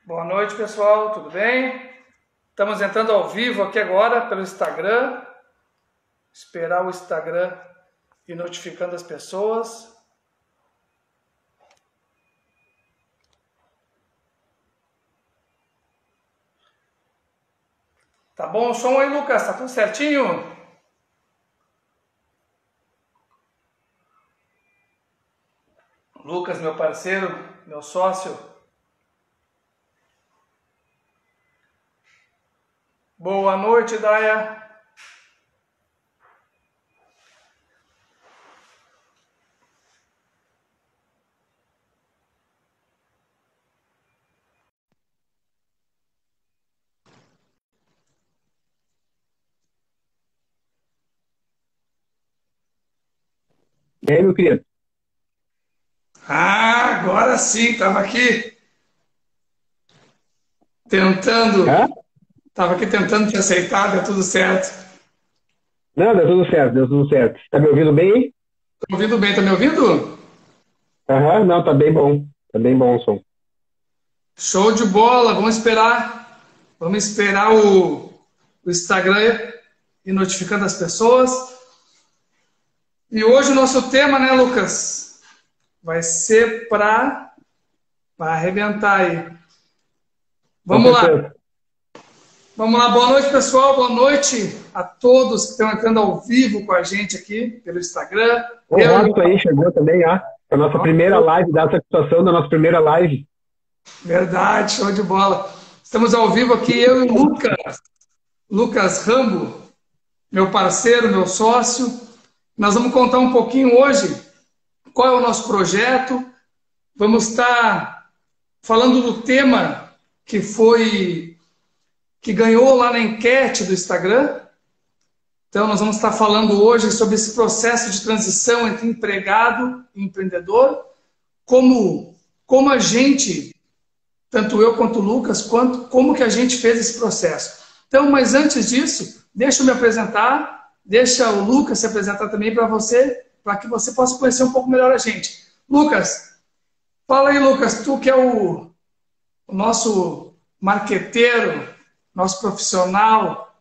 Boa noite, pessoal, tudo bem? Estamos entrando ao vivo aqui agora pelo Instagram. Esperar o Instagram ir notificando as pessoas. Tá bom o som aí, Lucas? Tá tudo certinho? Lucas, meu parceiro, meu sócio. Boa noite, Daya. E aí, meu querido? Agora sim, estava aqui tentando, Hã? estava aqui tentando te aceitar, deu tudo certo. Não, deu tudo certo, deu tudo certo. Tá me ouvindo bem aí? Tá me ouvindo bem? Tá me ouvindo? Aham, não, tá bem bom. Tá bem bom o som. Show de bola, vamos esperar o Instagram ir notificando as pessoas. E hoje o nosso tema, né, Lucas, vai ser para arrebentar aí. Com Vamos lá, certeza. vamos lá. Boa noite, pessoal, boa noite a todos que estão entrando ao vivo com a gente aqui pelo Instagram. O Eu e Robson aí chegou também, ó. A nossa primeira o live, dá satisfação da nossa primeira live. Verdade, show de bola. Estamos ao vivo aqui, eu e o Lucas Rambo, meu parceiro, meu sócio. Nós vamos contar um pouquinho hoje qual é o nosso projeto. Vamos estar falando do tema que ganhou lá na enquete do Instagram. Então, nós vamos estar falando hoje sobre esse processo de transição entre empregado e empreendedor, como a gente, tanto eu quanto o Lucas, como que a gente fez esse processo. Então, mas antes disso, deixa eu me apresentar, deixa o Lucas se apresentar também para que você possa conhecer um pouco melhor a gente. Lucas, fala aí, Lucas, tu que é o nosso marqueteiro, nosso profissional,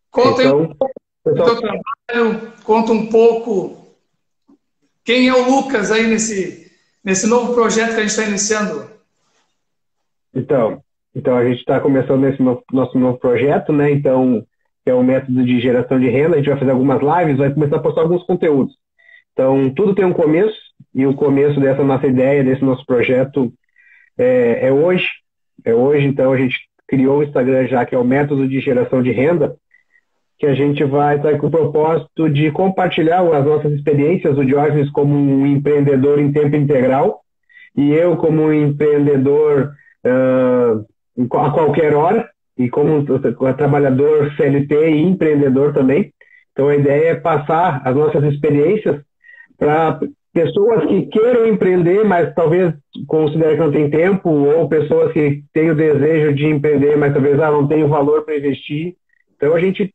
conta aí Então, o teu pessoal, trabalho, conta um pouco quem é o Lucas aí nesse novo projeto que a gente está iniciando. então, então a gente está começando nosso novo projeto, né? Então, que é o método de geração de renda. A gente vai fazer algumas lives, vai começar a postar alguns conteúdos. Então, tudo tem um começo, e o começo dessa nossa ideia, desse nosso projeto é hoje. É hoje, então a gente criou o Instagram já, que é o método de geração de renda, que a gente vai estar com o propósito de compartilhar as nossas experiências, o Diógenes como um empreendedor em tempo integral e eu como um empreendedor a qualquer hora e como um trabalhador CLT e empreendedor também. Então a ideia é passar as nossas experiências para pessoas que queiram empreender, mas talvez considerem que não tem tempo, ou pessoas que têm o desejo de empreender, mas talvez não tenham valor para investir. Então a gente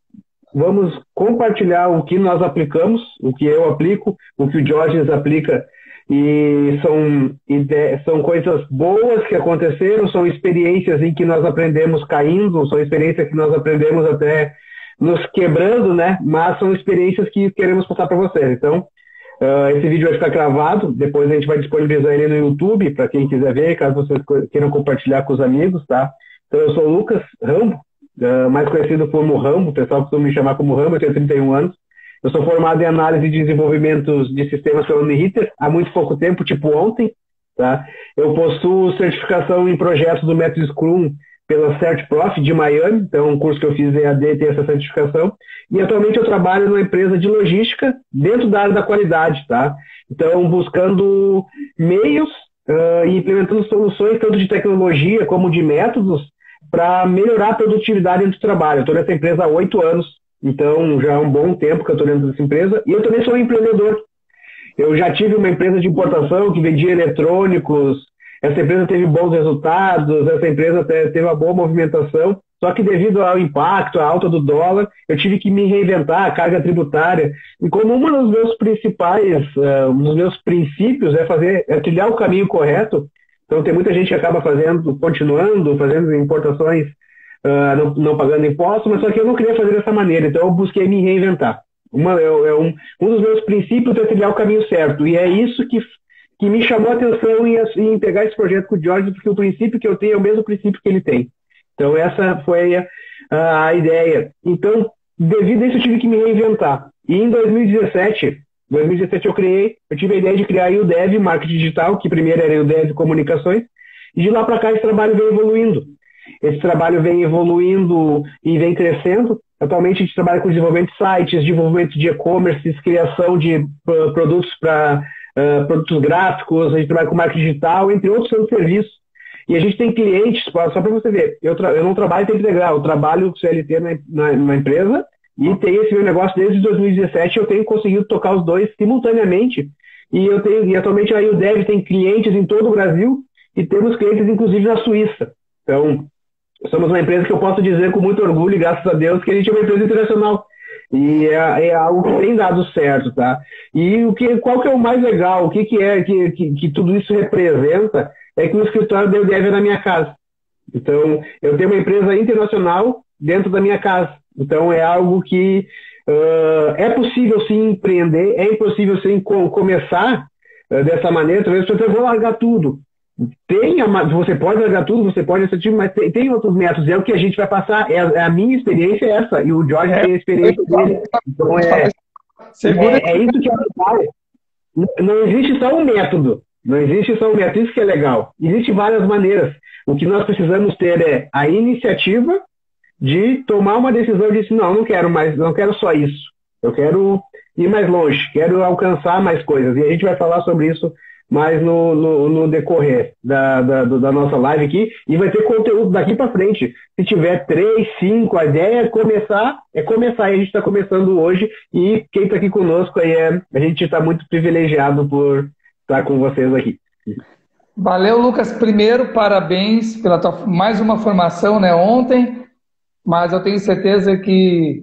vamos compartilhar o que nós aplicamos, o que eu aplico, o que o Diógenes aplica, e são coisas boas que aconteceram, são experiências em que nós aprendemos caindo, são experiências que nós aprendemos até nos quebrando, né? Mas são experiências que queremos passar para vocês. Então, esse vídeo vai ficar gravado, depois a gente vai disponibilizar ele no YouTube, para quem quiser ver, caso vocês queiram compartilhar com os amigos, tá? Então, eu sou o Lucas Rambo, mais conhecido como Rambo, o pessoal costuma me chamar como Rambo, eu tenho 31 anos. Eu sou formado em análise e desenvolvimento de sistemas pela Uniriter há muito pouco tempo, tipo ontem, tá? Eu possuo certificação em projetos do método Scrum pela CertProf de Miami, então um curso que eu fiz EAD tem essa certificação. E atualmente eu trabalho numa empresa de logística dentro da área da qualidade, tá? Então, buscando meios e implementando soluções tanto de tecnologia como de métodos para melhorar a produtividade dentro do trabalho. Eu estou nessa empresa há 8 anos, então já é um bom tempo que eu estou dentro dessa empresa, e eu também sou um empreendedor. Eu já tive uma empresa de importação que vendia eletrônicos, essa empresa teve bons resultados, essa empresa teve uma boa movimentação, só que devido ao impacto, à alta do dólar, eu tive que me reinventar, a carga tributária, e como um dos meus principais, um dos meus princípios é trilhar o caminho correto, Então tem muita gente que acaba continuando fazendo importações, não pagando impostos, mas só que eu não queria fazer dessa maneira, então eu busquei me reinventar. Um dos meus princípios é trilhar o caminho certo, e é isso que me chamou a atenção em pegar esse projeto com o Jorge, porque o princípio que eu tenho é o mesmo princípio que ele tem. Então essa foi a ideia. Então, devido a isso, eu tive que me reinventar. E em 2017 eu tive a ideia de criar o Dev Marketing Digital, que primeiro era o Dev Comunicações, e de lá para cá esse trabalho vem evoluindo. Esse trabalho vem evoluindo e vem crescendo. Atualmente a gente trabalha com desenvolvimento de sites, desenvolvimento de e-commerce, criação de produtos para produtos gráficos, a gente trabalha com marketing digital, entre outros serviços. E a gente tem clientes, só para você ver, eu não trabalho em tempo integral, eu trabalho CLT na empresa e tenho esse meu negócio desde 2017, eu tenho conseguido tocar os dois simultaneamente. E atualmente a UDEV tem clientes em todo o Brasil e temos clientes inclusive na Suíça. Então, somos uma empresa que eu posso dizer com muito orgulho, e graças a Deus, que a gente é uma empresa internacional. E é algo que tem dado certo, tá? E qual que é o mais legal? O que tudo isso representa? É que o escritório da UDEV é na minha casa. Então, eu tenho uma empresa internacional dentro da minha casa. Então, é algo que é possível sim empreender, é impossível sim começar dessa maneira. Talvez você vou largar tudo. Você pode largar tudo, você pode assistir, mas tem outros métodos. É o que a gente vai passar. A minha experiência é essa, e o Jorge tem a experiência dele. Então, é isso que é legal. Não existe só um método. Não existe só um método. Isso que é legal. Existem várias maneiras. O que nós precisamos ter é a iniciativa de tomar uma decisão de não quero mais, não quero só isso. Eu quero ir mais longe, quero alcançar mais coisas. E a gente vai falar sobre isso mais no decorrer da nossa live aqui, e vai ter conteúdo daqui para frente. Se tiver 3, 5, a ideia é começar, e a gente está começando hoje, e quem está aqui conosco aí a gente está muito privilegiado por estar com vocês aqui. Valeu, Lucas. Primeiro, parabéns pela mais uma formação, né, ontem, mas eu tenho certeza que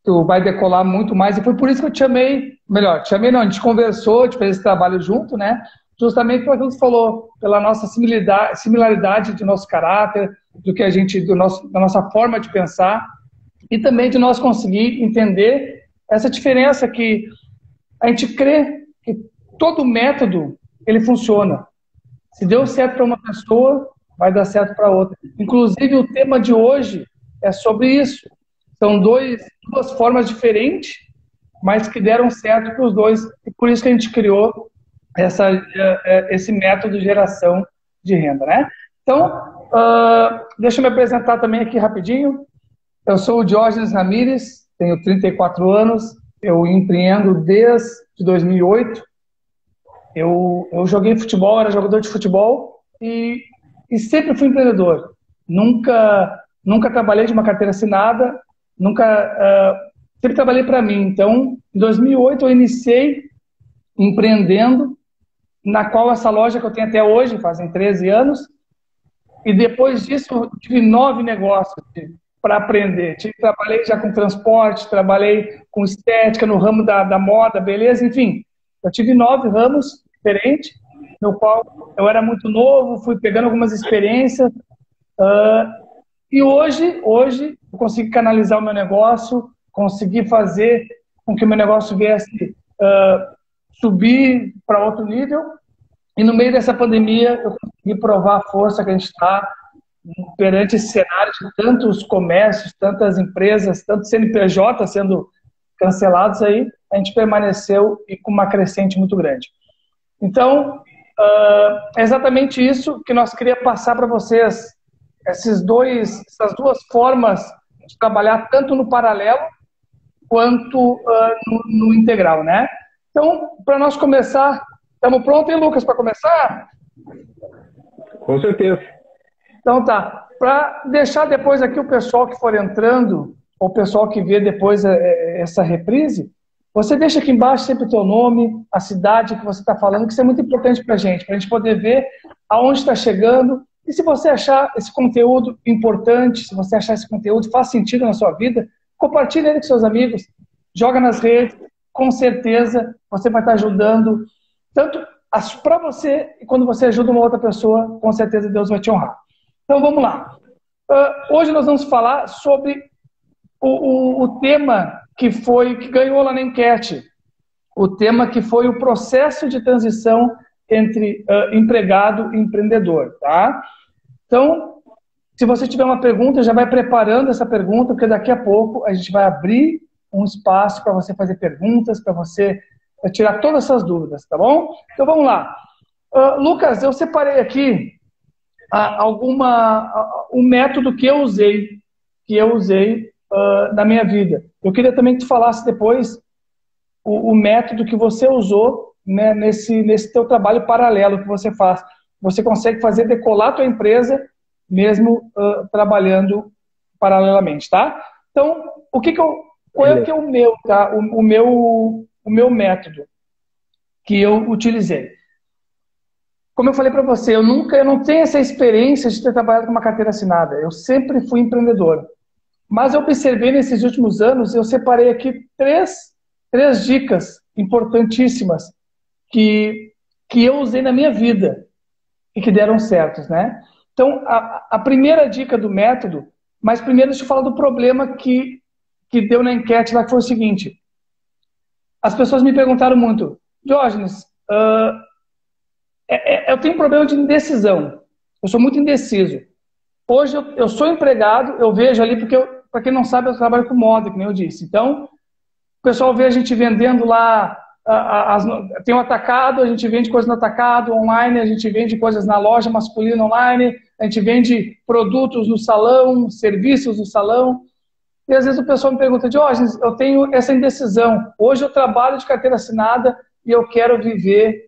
tu vai decolar muito mais, e foi por isso que eu te chamei, a gente conversou, a gente fez esse trabalho junto, né, justamente pelo que você falou, pela nossa similaridade de nosso caráter, da nossa forma de pensar, e também de nós conseguir entender essa diferença que a gente crê que todo método, ele funciona. Se deu certo para uma pessoa, vai dar certo para outra. Inclusive, o tema de hoje é sobre isso. São duas formas diferentes, mas que deram certo para os dois, e por isso que a gente criou esse método de geração de renda, né? Então, deixa eu me apresentar também aqui rapidinho. Eu sou o Diógenes Ramírez, tenho 34 anos, eu empreendo desde 2008. Eu joguei futebol, era jogador de futebol e sempre fui empreendedor. Nunca trabalhei de uma carteira assinada, sempre trabalhei para mim. Então, em 2008 eu iniciei empreendendo, na qual essa loja que eu tenho até hoje, fazem 13 anos, e depois disso eu tive 9 negócios para aprender. Trabalhei já com transporte, trabalhei com estética, no ramo da moda, beleza, enfim. Eu tive 9 ramos diferentes, no qual eu era muito novo, fui pegando algumas experiências, e hoje eu consegui canalizar o meu negócio, consegui fazer com que o meu negócio viesse subir para outro nível, e no meio dessa pandemia eu consegui provar a força que a gente está perante esse cenário de tantos comércios, tantas empresas, tantos CNPJ sendo cancelados aí, a gente permaneceu e com uma crescente muito grande. Então, é exatamente isso que nós queríamos passar para vocês, essas duas formas de trabalhar tanto no paralelo quanto no integral, né? Então, para nós começar, estamos prontos, hein, Lucas, para começar? Com certeza. Então tá, para deixar depois aqui o pessoal que for entrando, ou o pessoal que vê depois essa reprise, você deixa aqui embaixo sempre o teu nome, a cidade que você está falando, que isso é muito importante para a gente poder ver aonde está chegando. E se você achar esse conteúdo importante, se você achar esse conteúdo faz sentido na sua vida, compartilhe ele com seus amigos, joga nas redes, com certeza você vai estar ajudando tanto para você, e quando você ajuda uma outra pessoa, com certeza Deus vai te honrar. Então vamos lá. Hoje nós vamos falar sobre o tema que ganhou lá na enquete. O tema que foi o processo de transição entre empregado e empreendedor, tá? Então, se você tiver uma pergunta, já vai preparando essa pergunta, porque daqui a pouco a gente vai abrir um espaço para você fazer perguntas, para você tirar todas essas dúvidas, tá bom? Então vamos lá. Lucas, eu separei aqui um método que eu usei na minha vida. Eu queria também que tu falasse depois o método que você usou, né, nesse teu trabalho paralelo que você faz. Você consegue fazer decolar a tua empresa mesmo trabalhando paralelamente, tá? Então, qual é que é o meu, tá? O meu método que eu utilizei. Como eu falei para você, eu não tenho essa experiência de ter trabalhado com uma carteira assinada. Eu sempre fui empreendedor. Mas eu observei nesses últimos anos, eu separei aqui três dicas importantíssimas que eu usei na minha vida e que deram certos, né? Então, a primeira dica do método, mas primeiro deixa eu falar do problema que deu na enquete lá, que foi o seguinte. As pessoas me perguntaram muito, Diógenes, eu tenho um problema de indecisão. Eu sou muito indeciso. Hoje eu sou empregado, eu vejo ali, porque, para quem não sabe, eu trabalho com moda, que nem eu disse. Então, o pessoal vê a gente vendendo lá, tem um atacado, a gente vende coisas no atacado, online, a gente vende coisas na loja masculina online, a gente vende produtos no salão, serviços no salão. E às vezes o pessoal me pergunta, Diógenes, eu tenho essa indecisão. Hoje eu trabalho de carteira assinada e eu quero viver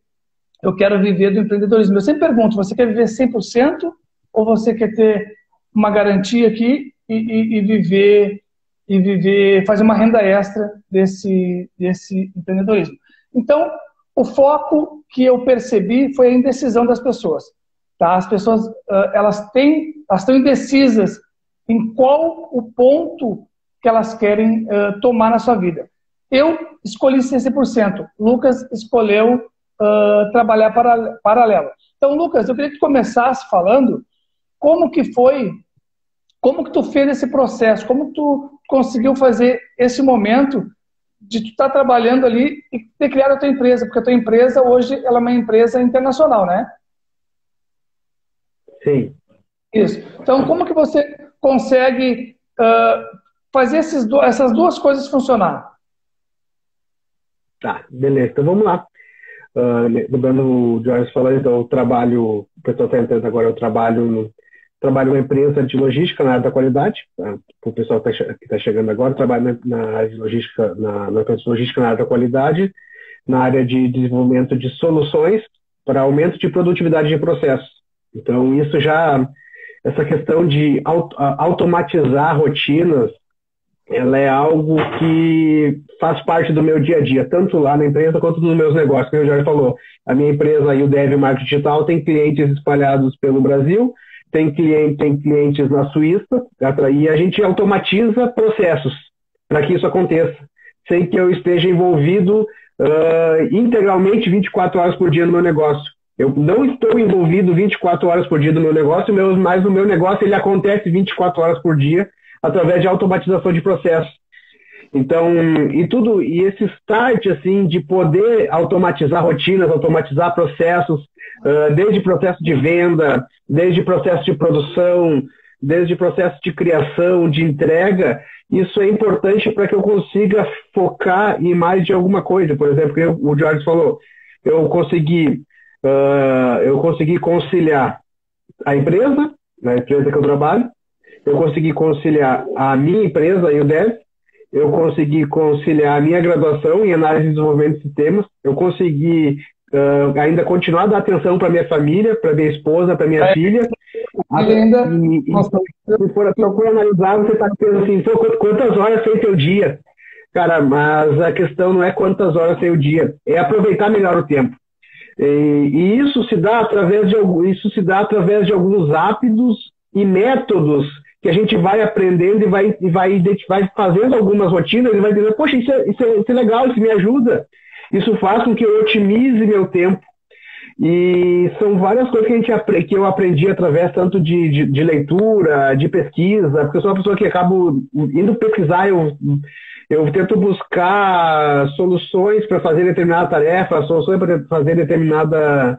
do empreendedorismo. Eu sempre pergunto, você quer viver 100% ou você quer ter uma garantia aqui e viver, fazer uma renda extra desse empreendedorismo? Então, o foco que eu percebi foi a indecisão das pessoas. Tá? As pessoas elas estão indecisas em qual o ponto que elas querem tomar na sua vida. Eu escolhi 100%. Lucas escolheu trabalhar paralelo. Então, Lucas, eu queria que tu começasse falando como que tu fez esse processo, como tu conseguiu fazer esse momento de tu estar trabalhando ali e ter criado a tua empresa, porque a tua empresa hoje ela é uma empresa internacional, né? Sim. Isso. Então, como que você consegue fazer essas duas coisas funcionar? Tá, beleza. Então vamos lá. Lembrando o Jorge falou, então, o pessoal está entrando agora, eu trabalho numa empresa de logística na área da qualidade, tá? O pessoal que está chegando agora, trabalho na área de logística, na empresa de logística na área da qualidade, na área de desenvolvimento de soluções para aumento de produtividade de processos. Então, essa questão de automatizar rotinas, ela é algo que faz parte do meu dia a dia, tanto lá na empresa quanto nos meus negócios. Como o Jorge falou, a minha empresa, a UDEV Marketing Digital, tem clientes espalhados pelo Brasil, tem clientes na Suíça, e a gente automatiza processos para que isso aconteça, sem que eu esteja envolvido integralmente 24 horas por dia no meu negócio. Eu não estou envolvido 24 horas por dia no meu negócio, mas o meu negócio ele acontece 24 horas por dia através de automatização de processos. Então, e esse start assim, de poder automatizar rotinas, automatizar processos, desde processo de venda, desde processo de produção, desde processo de criação, de entrega, isso é importante para que eu consiga focar em mais de alguma coisa. Por exemplo, o Jorge falou, eu consegui conciliar a empresa que eu trabalho, eu consegui conciliar a minha empresa, a UDEV, eu consegui conciliar a minha graduação em análise e desenvolvimento de sistemas, eu consegui ainda continuar a dar atenção para minha família, para minha esposa, para minha filha. Se for analisar, você está pensando assim, quantas horas tem teu dia? Cara, mas a questão não é quantas horas tem o dia, é aproveitar melhor o tempo. E isso se dá através de alguns hábitos e métodos que a gente vai aprendendo e vai fazendo algumas rotinas e vai dizendo, poxa, isso é legal, isso me ajuda. Isso faz com que eu otimize meu tempo. E são várias coisas que eu aprendi através tanto de leitura, de pesquisa, porque eu sou uma pessoa que acabo indo pesquisar, eu tento buscar soluções para fazer determinada tarefa, soluções para fazer determinada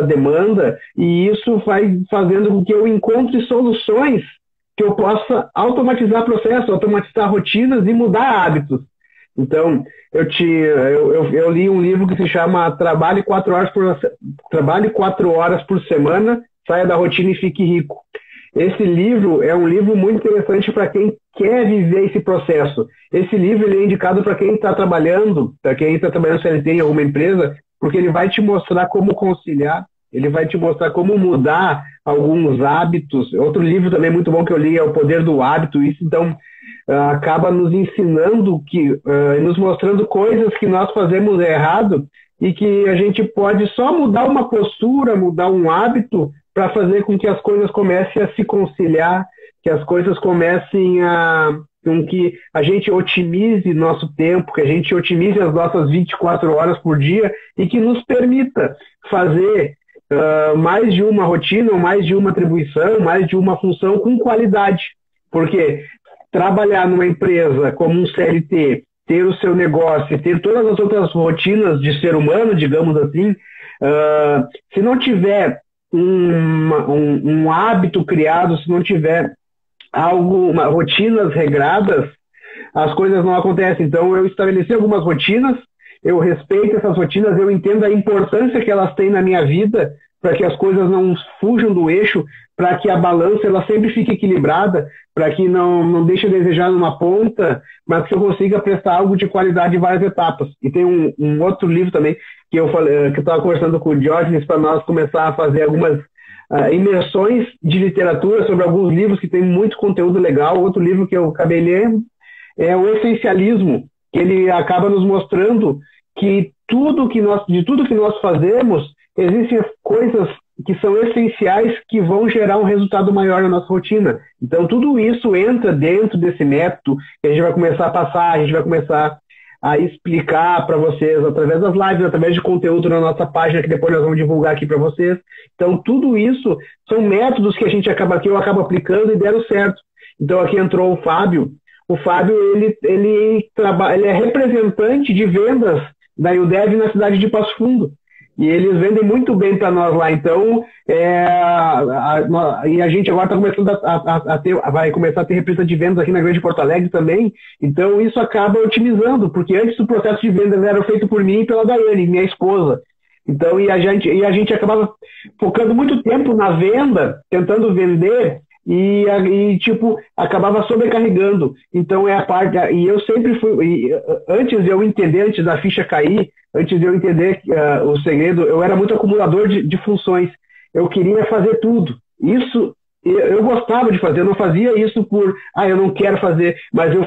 demanda, e isso vai fazendo com que eu encontre soluções que eu possa automatizar processos, automatizar rotinas e mudar hábitos. Então, eu li um livro que se chama Trabalhe 4 horas por semana, saia da rotina e fique rico. Esse livro é um livro muito interessante para quem quer viver esse processo. Esse livro ele é indicado para quem está trabalhando, CLT em alguma empresa, porque ele vai te mostrar como conciliar, ele vai te mostrar como mudar alguns hábitos. Outro livro também muito bom que eu li é O Poder do Hábito. Isso, então, acaba nos ensinando, nos mostrando coisas que nós fazemos errado e que a gente pode só mudar uma postura, mudar um hábito para fazer com que as coisas comecem a se conciliar, que as coisas comecem com que a gente otimize nosso tempo, que a gente otimize as nossas 24 horas por dia e que nos permita fazer mais de uma rotina, mais de uma atribuição, mais de uma função com qualidade. Porque trabalhar numa empresa como um CLT, ter o seu negócio, ter todas as outras rotinas de ser humano, digamos assim, se não tiver um hábito criado, se não tiver rotinas regradas, as coisas não acontecem. Então, eu estabeleci algumas rotinas, eu respeito essas rotinas, eu entendo a importância que elas têm na minha vida, para que as coisas não fujam do eixo, para que a balança ela sempre fique equilibrada, para que não deixe a desejar numa ponta, mas que eu consiga prestar algo de qualidade em várias etapas. E tem um outro livro também, que eu estava conversando com o Diógenes, para nós começar a fazer algumas imersões de literatura sobre alguns livros que tem muito conteúdo legal. Outro livro que eu acabei lendo é O Essencialismo, que ele acaba nos mostrando que de tudo que nós fazemos, existem coisas que são essenciais que vão gerar um resultado maior na nossa rotina. Então, tudo isso entra dentro desse método que a gente vai começar a passar, a gente vai começar a explicar para vocês através das lives, através de conteúdo na nossa página, que depois nós vamos divulgar aqui para vocês. Então, tudo isso são métodos que eu acabo aplicando e deram certo. Então, aqui entrou o Fábio. O Fábio, ele é representante de vendas da UDEV na cidade de Passo Fundo. E eles vendem muito bem para nós lá. Então, e a gente agora está começando vai começar a ter representante de vendas aqui na Grande Porto Alegre também. Então, isso acaba otimizando, porque antes o processo de vendas era feito por mim e pela Daiane, minha esposa. Então, e a gente acabava focando muito tempo na venda, tentando vender, e acabava sobrecarregando. Então, é a parte... E eu sempre fui... Antes de eu entender, antes da ficha cair, antes de eu entender o segredo, eu era muito acumulador de funções. Eu queria fazer tudo. Isso eu gostava de fazer, eu não fazia isso eu não quero fazer, mas eu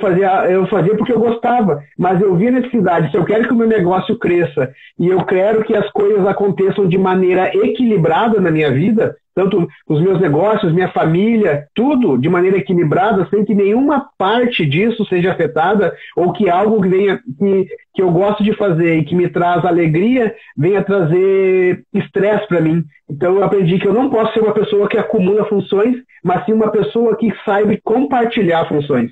fazia porque eu gostava, mas eu via necessidade. Se eu quero que o meu negócio cresça e eu quero que as coisas aconteçam de maneira equilibrada na minha vida, tanto os meus negócios, minha família, tudo de maneira equilibrada, sem que nenhuma parte disso seja afetada, ou que algo que eu gosto de fazer e que me traz alegria, venha trazer estresse para mim. Então eu aprendi que eu não posso ser uma pessoa que acumula funções, mas sim uma pessoa que saiba compartilhar funções.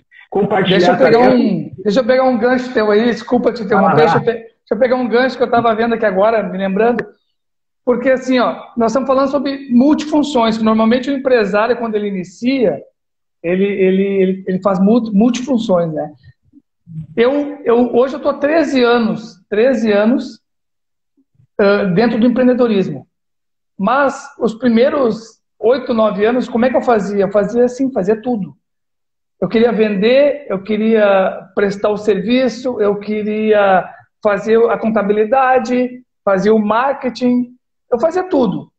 Deixa eu pegar um gancho teu aí, desculpa te interromper, deixa eu pegar um gancho que eu estava vendo aqui agora, me lembrando. Porque assim, nós estamos falando sobre multifunções, que normalmente o empresário, quando ele inicia, ele faz multifunções, né? Hoje eu estou 13 anos dentro do empreendedorismo. Mas os primeiros 8, 9 anos, como é que eu fazia? Eu fazia assim, fazia tudo. Eu queria vender, eu queria prestar o serviço, eu queria fazer a contabilidade, fazer o marketing, eu fazia tudo.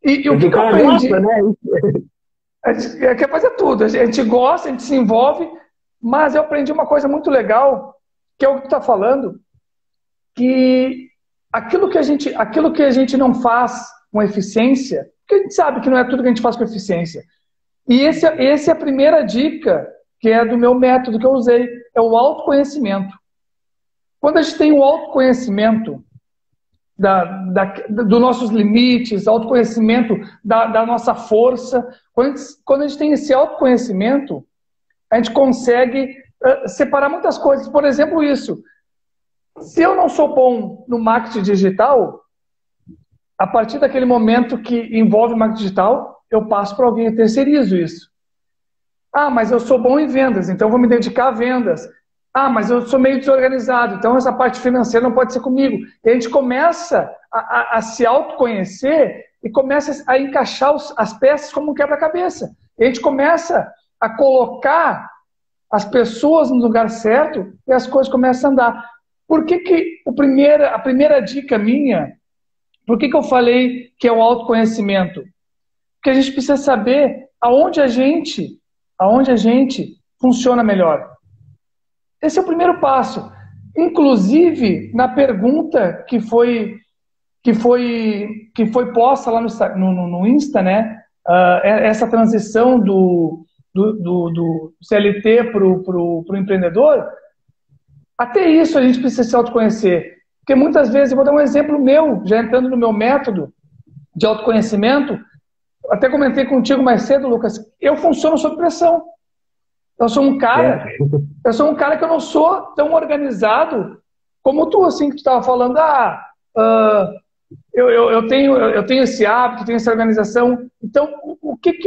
E o que eu aprendi? Gosta, né? A gente quer fazer tudo. A gente gosta, a gente se envolve, mas eu aprendi uma coisa muito legal, que é o que tu está falando, que aquilo que a gente não faz com eficiência, porque a gente sabe que não é tudo que a gente faz com eficiência. E essa é a primeira dica, que é do meu método que eu usei, é o autoconhecimento. Quando a gente tem o autoconhecimento, dos nossos limites, autoconhecimento da nossa força. Quando a gente tem esse autoconhecimento, a gente consegue separar muitas coisas. Por exemplo, isso. Se eu não sou bom no marketing digital, a partir daquele momento que envolve marketing digital, eu passo para alguém, eu terceirizo isso. Ah, mas eu sou bom em vendas, então eu vou me dedicar a vendas. Ah, mas eu sou meio desorganizado, então essa parte financeira não pode ser comigo. E a gente começa a se autoconhecer e começa a encaixar as peças como um quebra-cabeça. E a gente começa a colocar as pessoas no lugar certo e as coisas começam a andar. Por que a primeira dica minha, por que eu falei que é o autoconhecimento? Porque a gente precisa saber aonde a gente funciona melhor. Esse é o primeiro passo. Inclusive, na pergunta que foi posta lá no Insta, né? Essa transição do CLT para o empreendedor, até isso a gente precisa se autoconhecer. Porque muitas vezes, eu vou dar um exemplo meu, já entrando no meu método de autoconhecimento, até comentei contigo mais cedo, Lucas, eu funciono sob pressão. Eu sou um cara que eu não sou tão organizado como tu, assim, que tu estava falando, eu tenho esse hábito, tenho essa organização. Então, o que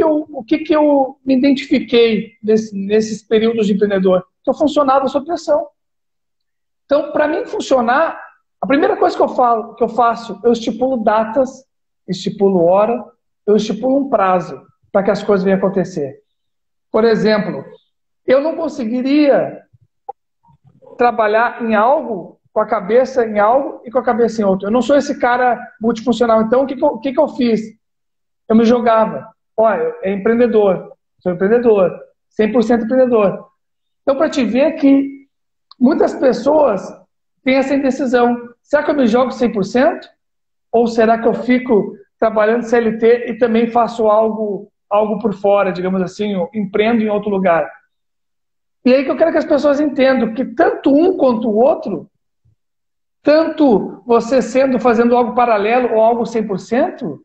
eu me identifiquei nesses períodos de empreendedor? Que eu funcionava sob pressão. Então, para mim funcionar, a primeira coisa que eu faço, eu estipulo datas, estipulo hora, eu estipulo um prazo para que as coisas venham acontecer. Por exemplo, eu não conseguiria trabalhar em algo, com a cabeça em algo e com a cabeça em outro. Eu não sou esse cara multifuncional. Então, o que eu fiz? Eu me jogava. Olha, é empreendedor. Sou empreendedor. 100% empreendedor. Então, para te ver que muitas pessoas têm essa indecisão. Será que eu me jogo 100%? Ou será que eu fico trabalhando CLT e também faço algo por fora, digamos assim, eu empreendo em outro lugar? E aí que eu quero que as pessoas entendam que tanto um quanto o outro, tanto você fazendo algo paralelo ou algo 100%,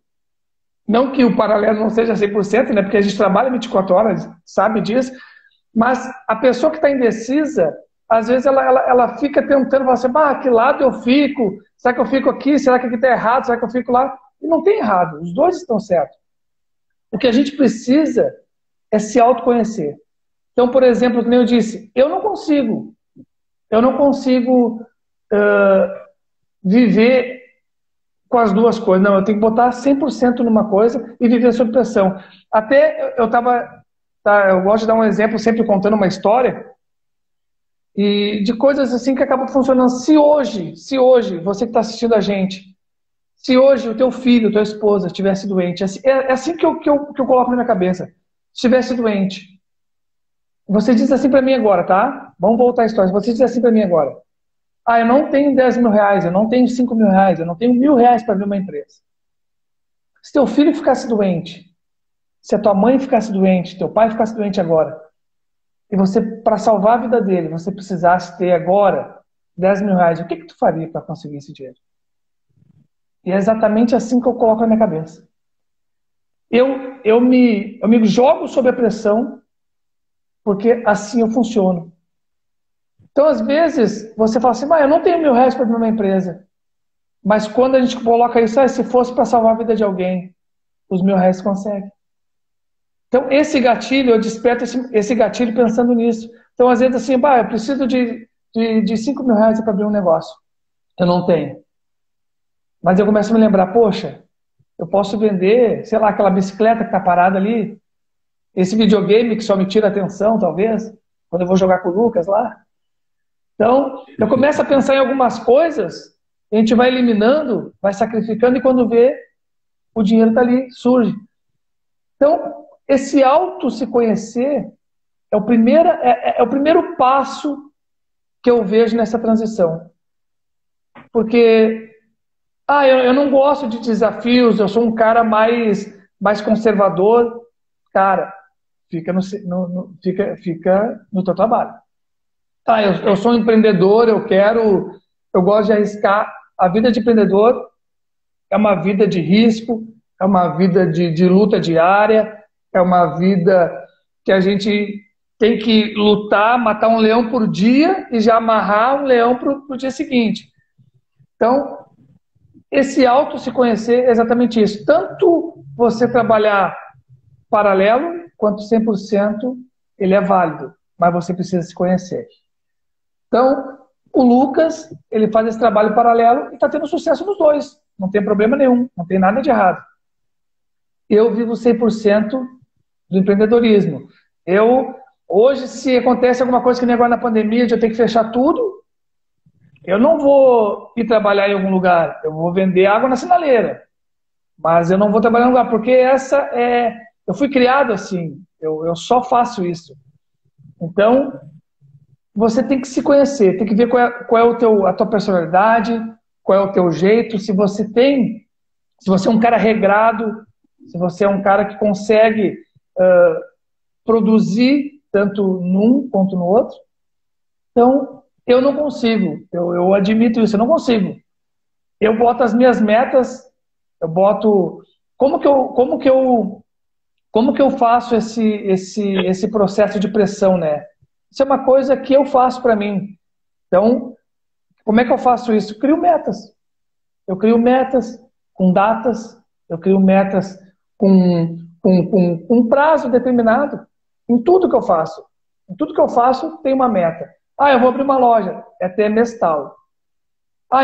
não que o paralelo não seja 100%, né, porque a gente trabalha 24 horas, sabe disso, mas a pessoa que está indecisa, às vezes ela fica tentando falar assim, que lado eu fico? Será que eu fico aqui? Será que aqui está errado? Será que eu fico lá? E não tem errado, os dois estão certos. O que a gente precisa é se autoconhecer. Então, por exemplo, como eu disse, eu não consigo viver com as duas coisas. Não, eu tenho que botar 100% numa coisa e viver sob pressão. Até eu gosto de dar um exemplo, sempre contando uma história, e de coisas assim que acabam funcionando. Se hoje, você que está assistindo a gente, se hoje o teu filho, tua esposa estivesse doente, é assim que eu coloco na minha cabeça, estivesse doente, você diz assim para mim agora, tá? Vamos voltar à história. Você diz assim para mim agora, eu não tenho 10 mil reais, eu não tenho 5 mil reais, eu não tenho 1.000 reais para abrir uma empresa. Se teu filho ficasse doente, se a tua mãe ficasse doente, teu pai ficasse doente agora, e você, para salvar a vida dele, você precisasse ter agora 10 mil reais, o que tu faria para conseguir esse dinheiro? E é exatamente assim que eu coloco na minha cabeça. Eu me jogo sob a pressão, porque assim eu funciono. Então, às vezes, você fala assim, eu não tenho 1.000 reais para abrir uma empresa. Mas quando a gente coloca isso, se fosse para salvar a vida de alguém, os 1.000 reais consegue. Então, esse gatilho, eu desperto esse gatilho pensando nisso. Então, às vezes, assim, eu preciso de 5 mil reais para abrir um negócio. Eu não tenho. Mas eu começo a me lembrar, poxa, eu posso vender, sei lá, aquela bicicleta que está parada ali, esse videogame que só me tira a atenção, talvez, quando eu vou jogar com o Lucas lá. Então, eu começo a pensar em algumas coisas, a gente vai eliminando, vai sacrificando, e quando vê, o dinheiro está ali, surge. Então, esse se conhecer é o primeiro passo que eu vejo nessa transição. Porque, eu não gosto de desafios, eu sou um cara mais conservador. Cara, fica no teu trabalho. Eu sou um empreendedor, eu gosto de arriscar. A vida de empreendedor é uma vida de risco, é uma vida de luta diária, é uma vida que a gente tem que lutar, matar um leão por dia e já amarrar um leão para o dia seguinte. Então, esse auto se conhecer é exatamente isso. Tanto você trabalhar paralelo, quanto 100% ele é válido, mas você precisa se conhecer. Então, o Lucas, ele faz esse trabalho paralelo e está tendo sucesso nos dois. Não tem problema nenhum, não tem nada de errado. Eu vivo 100% do empreendedorismo. Hoje, se acontece alguma coisa que nem agora na pandemia, de eu ter que fechar tudo, eu não vou ir trabalhar em algum lugar. Eu vou vender água na sinaleira. Mas eu não vou trabalhar em lugar, porque eu fui criado assim. Eu só faço isso. Então, você tem que se conhecer, tem que ver qual é a tua personalidade, qual é o teu jeito, se você é um cara regrado, se você é um cara que consegue produzir tanto num quanto no outro. Então, eu não consigo, eu admito isso, eu não consigo. Eu boto as minhas metas, eu boto... Como que eu faço esse processo de pressão, né? Isso é uma coisa que eu faço para mim. Então, como é que eu faço isso? Eu crio metas. Eu crio metas com datas, eu crio metas com um prazo determinado. Em tudo que eu faço. Em tudo que eu faço, tem uma meta. Eu vou abrir uma loja, é até mês tal.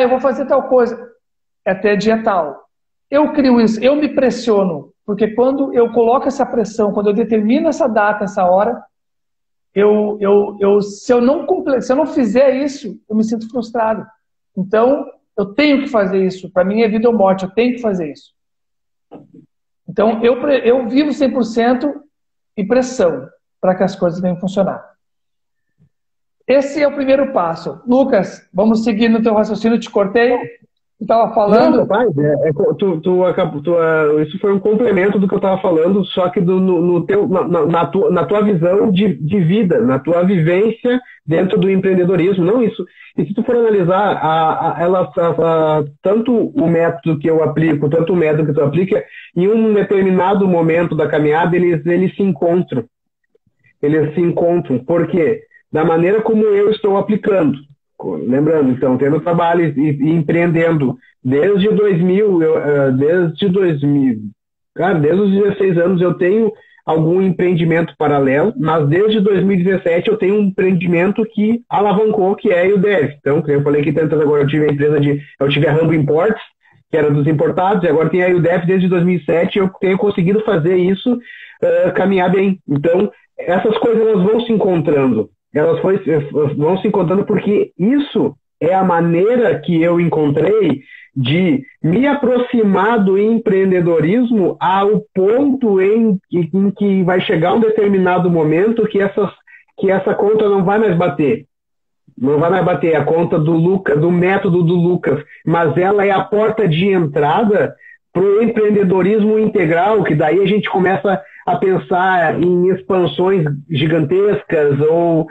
Eu vou fazer tal coisa, é até dia tal. Eu crio isso, eu me pressiono, porque quando eu coloco essa pressão, quando eu determino essa data, essa hora, se eu não fizer isso, eu me sinto frustrado. Então, eu tenho que fazer isso. Para mim é vida ou morte, eu tenho que fazer isso. Então, eu vivo 100% em pressão para que as coisas venham funcionar. Esse é o primeiro passo. Lucas, vamos seguir no teu raciocínio, te cortei. Tu estava falando... Não, rapaz, isso foi um complemento do que eu estava falando, só que na tua visão de vida, na tua vivência dentro do empreendedorismo, não isso. E se tu for analisar, tanto o método que eu aplico, tanto o método que tu aplica, em um determinado momento da caminhada, eles se encontram. Eles se encontram. Por quê? Da maneira como eu estou aplicando. Lembrando, então, tendo trabalho e empreendendo desde 2000, desde os 16 anos eu tenho algum empreendimento paralelo, mas desde 2017 eu tenho um empreendimento que alavancou, que é a UDEV. Então, eu falei que tanto agora eu tive a Rambo Imports, que era dos importados, e agora tem a UDEV desde 2007, eu tenho conseguido fazer isso caminhar bem. Então, essas coisas elas vão se encontrando. Elas vão se encontrando porque isso é a maneira que eu encontrei de me aproximar do empreendedorismo ao ponto em que vai chegar um determinado momento que essa conta não vai mais bater. Não vai mais bater a conta do método do Lucas, mas ela é a porta de entrada para o empreendedorismo integral, que daí a gente começa a pensar em expansões gigantescas ou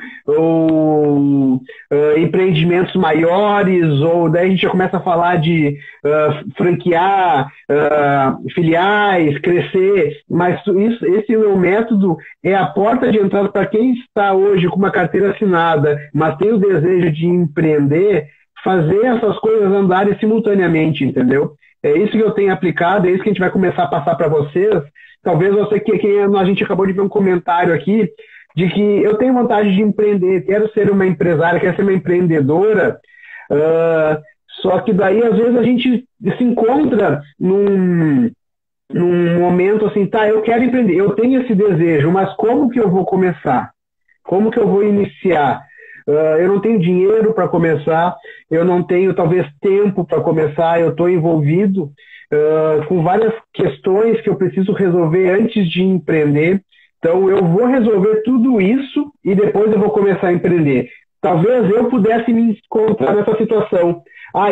empreendimentos maiores, ou daí a gente já começa a falar de franquear filiais, crescer, mas esse meu método é a porta de entrada para quem está hoje com uma carteira assinada, mas tem o desejo de empreender, fazer essas coisas andarem simultaneamente, entendeu? É isso que eu tenho aplicado, é isso que a gente vai começar a passar para vocês. Talvez você a gente acabou de ver um comentário aqui de que eu tenho vontade de empreender, quero ser uma empresária, quero ser uma empreendedora, só que daí às vezes a gente se encontra num momento assim, eu quero empreender, eu tenho esse desejo, mas como que eu vou começar? Como que eu vou iniciar? Eu não tenho dinheiro para começar, eu não tenho talvez tempo para começar, eu estou envolvido com várias questões que eu preciso resolver antes de empreender. Então eu vou resolver tudo isso e depois eu vou começar a empreender. Talvez eu pudesse me encontrar nessa situação.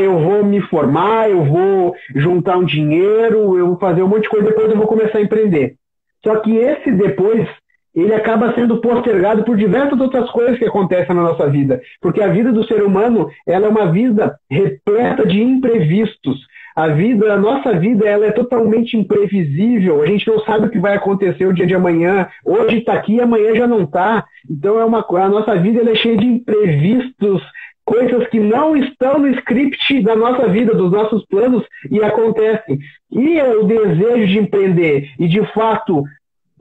Eu vou me formar, eu vou juntar um dinheiro, eu vou fazer um monte de coisa, depois eu vou começar a empreender. Só que esse depois, ele acaba sendo postergado por diversas outras coisas que acontecem na nossa vida. Porque a vida do ser humano, ela é uma vida repleta de imprevistos. A nossa vida, ela é totalmente imprevisível. A gente não sabe o que vai acontecer o dia de amanhã. Hoje está aqui, amanhã já não está. Então a nossa vida ela é cheia de imprevistos, coisas que não estão no script da nossa vida, dos nossos planos, e acontecem. E o desejo de empreender e, de fato,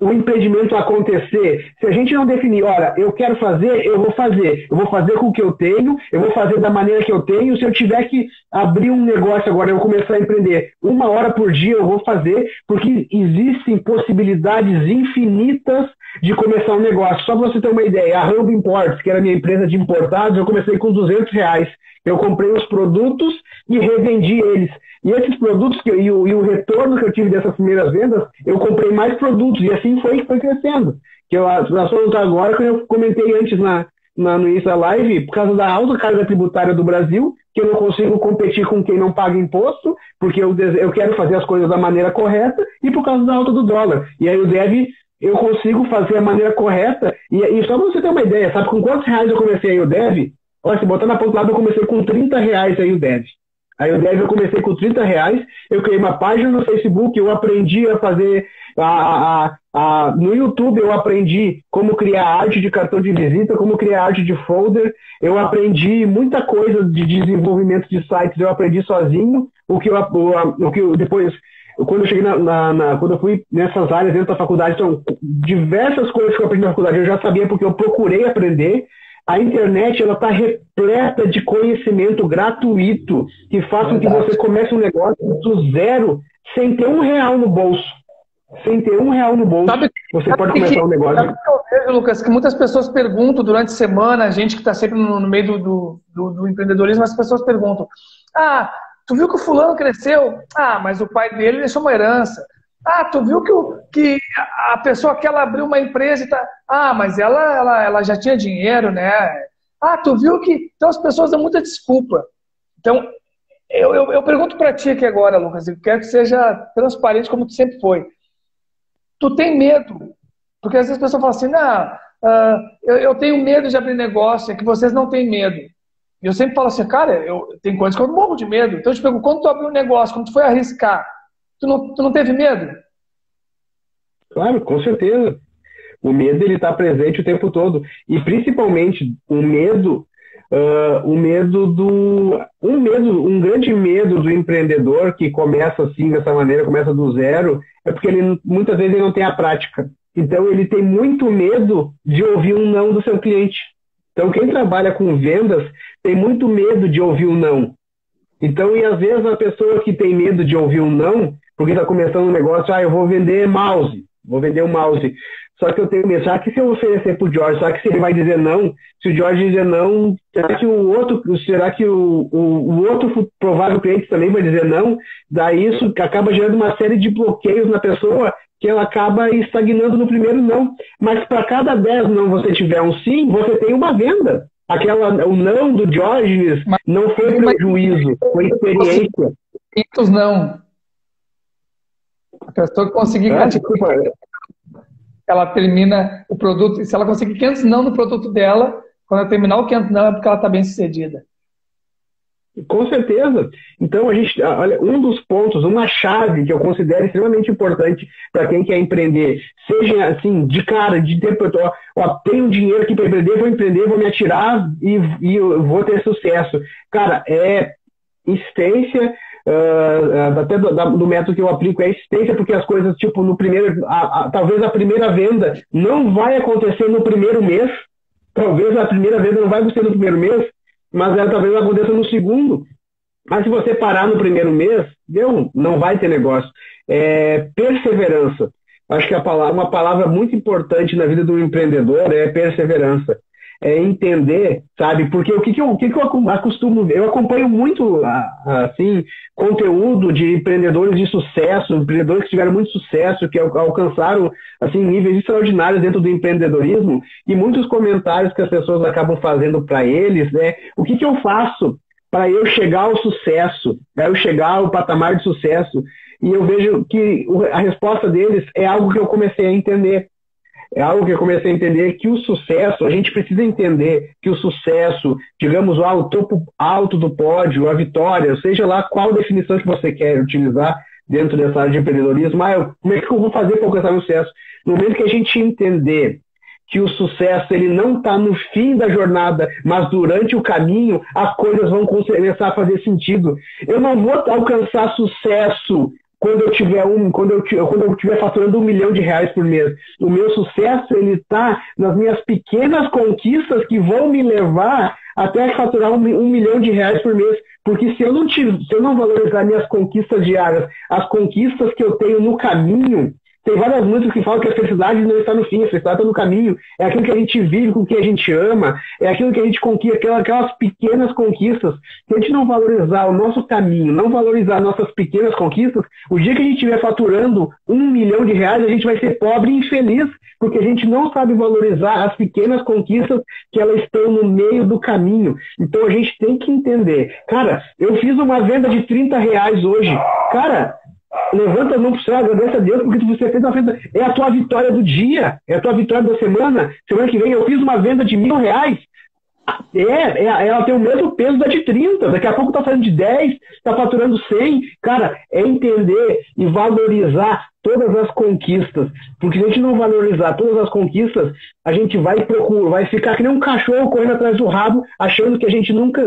o empreendimento acontecer, se a gente não definir, olha, eu quero fazer, eu vou fazer com o que eu tenho, eu vou fazer da maneira que eu tenho, se eu tiver que abrir um negócio agora, eu vou começar a empreender 1 hora por dia, eu vou fazer, porque existem possibilidades infinitas de começar um negócio. Só para você ter uma ideia, a Rambo Imports, que era a minha empresa de importados, eu comecei com R$200. Eu comprei os produtos e revendi eles. E esses produtos, e o retorno que eu tive dessas primeiras vendas, eu comprei mais produtos. E assim foi crescendo. Que nós vamos agora, que eu comentei antes no início da live, por causa da alta carga tributária do Brasil, que eu não consigo competir com quem não paga imposto, porque eu quero fazer as coisas da maneira correta, e por causa da alta do dólar. E aí eu consigo fazer a maneira correta. E só para você ter uma ideia, sabe com quantos reais eu comecei aí o Dev? Olha, se botar na ponta do lado, eu comecei com R$30 aí o Dev. Aí o Dev eu comecei com R$30, eu criei uma página no Facebook, eu aprendi a fazer... no YouTube eu aprendi como criar arte de cartão de visita, como criar arte de folder, eu aprendi muita coisa de desenvolvimento de sites, eu aprendi sozinho, depois... Quando eu cheguei quando eu fui nessas áreas dentro da faculdade, então, diversas coisas que eu aprendi na faculdade eu já sabia porque eu procurei aprender. A internet, ela está repleta de conhecimento gratuito que faz com que você comece um negócio do zero sem ter R$1 no bolso. Sem ter R$1 no bolso, você pode começar um negócio. Sabe o que eu vejo, Lucas? Que muitas pessoas perguntam durante a semana, a gente que está sempre no meio do empreendedorismo, as pessoas perguntam: tu viu que o fulano cresceu? Mas o pai dele deixou uma herança. Tu viu que a pessoa que ela abriu uma empresa e tá... mas ela já tinha dinheiro, né? Tu viu que... Então as pessoas dão muita desculpa. Então, eu pergunto para ti aqui agora, Lucas, eu quero que seja transparente como tu sempre foi. Tu tem medo? Porque às vezes as pessoas falam assim, eu tenho medo de abrir negócio, é que vocês não têm medo. E eu sempre falo assim, cara, tem coisas que eu morro de medo. Então eu te pergunto, quando tu abriu um negócio, quando tu foi arriscar, tu não teve medo? Claro, com certeza. O medo, ele está presente o tempo todo. E principalmente um grande medo do empreendedor que começa assim, dessa maneira, começa do zero, é porque muitas vezes ele não tem a prática. Então ele tem muito medo de ouvir um não do seu cliente. Então quem trabalha com vendas tem muito medo de ouvir um não. Então, e às vezes a pessoa que tem medo de ouvir um não, porque está começando um negócio, eu vou vender um mouse. Só que eu tenho medo, será que se eu oferecer para o Jorge, será que se ele vai dizer não? Se o Jorge dizer não, será que o outro provável cliente também vai dizer não? Daí isso acaba gerando uma série de bloqueios na pessoa que ela acaba estagnando no primeiro não. Mas para cada 10 não você tiver um sim, você tem uma venda. O não do Diógenes não foi prejuízo, foi experiência. Muitos não. A pessoa que conseguir ela termina o produto, e se ela conseguir 500 não no produto dela, quando ela terminar o 500 não é porque ela está bem sucedida. Com certeza. Então, olha, um dos pontos, uma chave que eu considero extremamente importante para quem quer empreender, seja assim, de cara, de tempo, tenho dinheiro aqui para empreender, vou me atirar e eu vou ter sucesso. Cara, é insistência, até do método que eu aplico é insistência, porque as coisas, tipo, no primeiro, talvez a primeira venda não vai acontecer no primeiro mês, talvez a primeira venda não vai acontecer no primeiro mês, mas ela talvez aconteça no segundo. Mas se você parar no primeiro mês, não vai ter negócio. É perseverança. Acho que uma palavra muito importante na vida do empreendedor é perseverança. É entender, sabe? Porque o que eu acostumo ver? Eu acompanho muito, assim, conteúdo de empreendedores de sucesso, empreendedores que tiveram muito sucesso, que alcançaram, assim, níveis extraordinários dentro do empreendedorismo, e muitos comentários que as pessoas acabam fazendo para eles, né? O que eu faço para eu chegar ao sucesso, para eu chegar ao patamar de sucesso? E eu vejo que a resposta deles é algo que eu comecei a entender. é algo que eu comecei a entender que o sucesso, a gente precisa entender que o sucesso, digamos lá, o topo alto do pódio, a vitória, seja lá qual definição que você quer utilizar dentro dessa área de empreendedorismo, como é que eu vou fazer para alcançar o sucesso? No momento que a gente entender que o sucesso ele não está no fim da jornada, mas durante o caminho, as coisas vão começar a fazer sentido. Eu não vou alcançar sucesso quando eu tiver faturando R$1 milhão por mês. O meu sucesso ele está nas minhas pequenas conquistas que vão me levar até faturar R$1 milhão por mês. Porque se eu não valorizar minhas conquistas diárias, as conquistas que eu tenho no caminho, tem várias músicas que falam que a felicidade não está no fim, a felicidade está no caminho. É aquilo que a gente vive com o que a gente ama, é aquilo que a gente conquista, aquelas pequenas conquistas. Se a gente não valorizar o nosso caminho, não valorizar nossas pequenas conquistas, o dia que a gente estiver faturando R$1 milhão, a gente vai ser pobre e infeliz, porque a gente não sabe valorizar as pequenas conquistas que elas estão no meio do caminho. Então a gente tem que entender. Cara, eu fiz uma venda de R$30 hoje. Cara, levanta a mão pro céu, agradece a Deus porque você fez uma venda. É a tua vitória do dia, é a tua vitória da semana. Semana que vem eu fiz uma venda de R$1.000. Ela tem o mesmo peso da de 30. Daqui a pouco tá fazendo de 10, tá faturando 100. Cara, é entender e valorizar todas as conquistas. Porque se a gente não valorizar todas as conquistas, a gente vai ficar que nem um cachorro correndo atrás do rabo, achando que a gente nunca,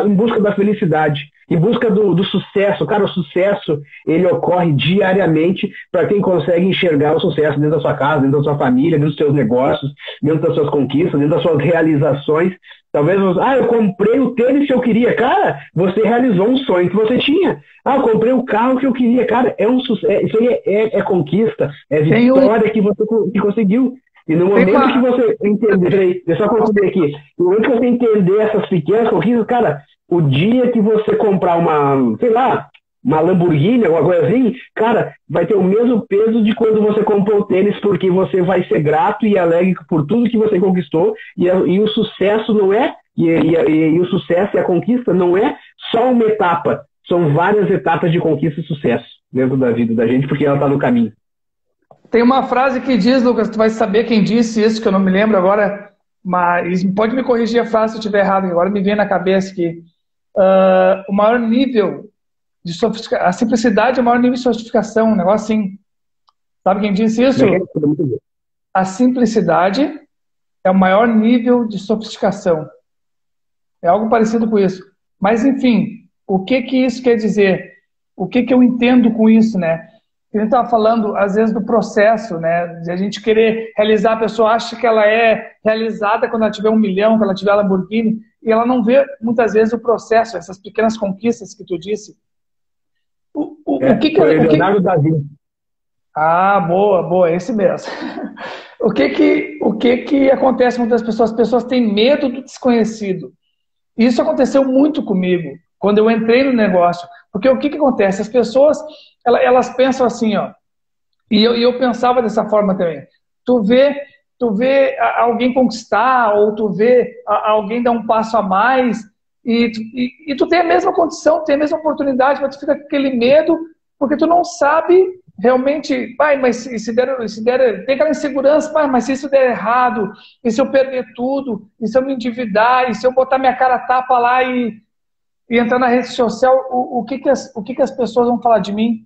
em busca da felicidade, em busca do sucesso. Cara, o sucesso, ele ocorre diariamente para quem consegue enxergar o sucesso dentro da sua casa, dentro da sua família, dentro dos seus negócios, dentro das suas conquistas, dentro das suas realizações. Talvez, eu comprei o tênis que eu queria. Cara, você realizou um sonho que você tinha. Eu comprei o carro que eu queria. Cara, é um sucesso. Isso aí é conquista, é vitória que você conseguiu. E no momento que você entender, deixa eu só concluir aqui, no momento que você entender essas pequenas conquistas, cara, o dia que você comprar uma Lamborghini, alguma coisa assim, cara, vai ter o mesmo peso de quando você comprou o tênis, porque você vai ser grato e alegre por tudo que você conquistou, e o sucesso não é, e o sucesso e a conquista não é só uma etapa, são várias etapas de conquista e sucesso dentro da vida da gente, porque ela está no caminho. Tem uma frase que diz, Lucas, tu vai saber quem disse isso, que eu não me lembro agora, mas pode me corrigir a frase se eu estiver errado, agora me vem na cabeça que o maior nível de sofisticação, a simplicidade é o maior nível de sofisticação, um negócio assim. Sabe quem disse isso? A simplicidade é o maior nível de sofisticação. É algo parecido com isso. Mas, enfim, o que isso quer dizer? O que eu entendo com isso, né? A gente estava falando, às vezes, do processo, né? De a gente querer realizar, a pessoa acha que ela é realizada quando ela tiver R$1 milhão, quando ela tiver a Lamborghini, e ela não vê, muitas vezes, o processo, essas pequenas conquistas que tu disse. Leonardo da Vinci. Ah, boa, esse mesmo. O que acontece com muitas pessoas? As pessoas têm medo do desconhecido. Isso aconteceu muito comigo, quando eu entrei no negócio. Porque o que acontece? As pessoas, elas pensam assim, ó, e eu pensava dessa forma também. Tu vê alguém conquistar, ou tu vê alguém dar um passo a mais, e tu tem a mesma condição, tem a mesma oportunidade, mas tu fica com aquele medo, porque tu não sabe realmente, mas se der, tem aquela insegurança, mas se isso der errado, e se eu perder tudo, e se eu me endividar, e se eu botar minha cara a tapa lá e entrar na rede social, o que as pessoas vão falar de mim?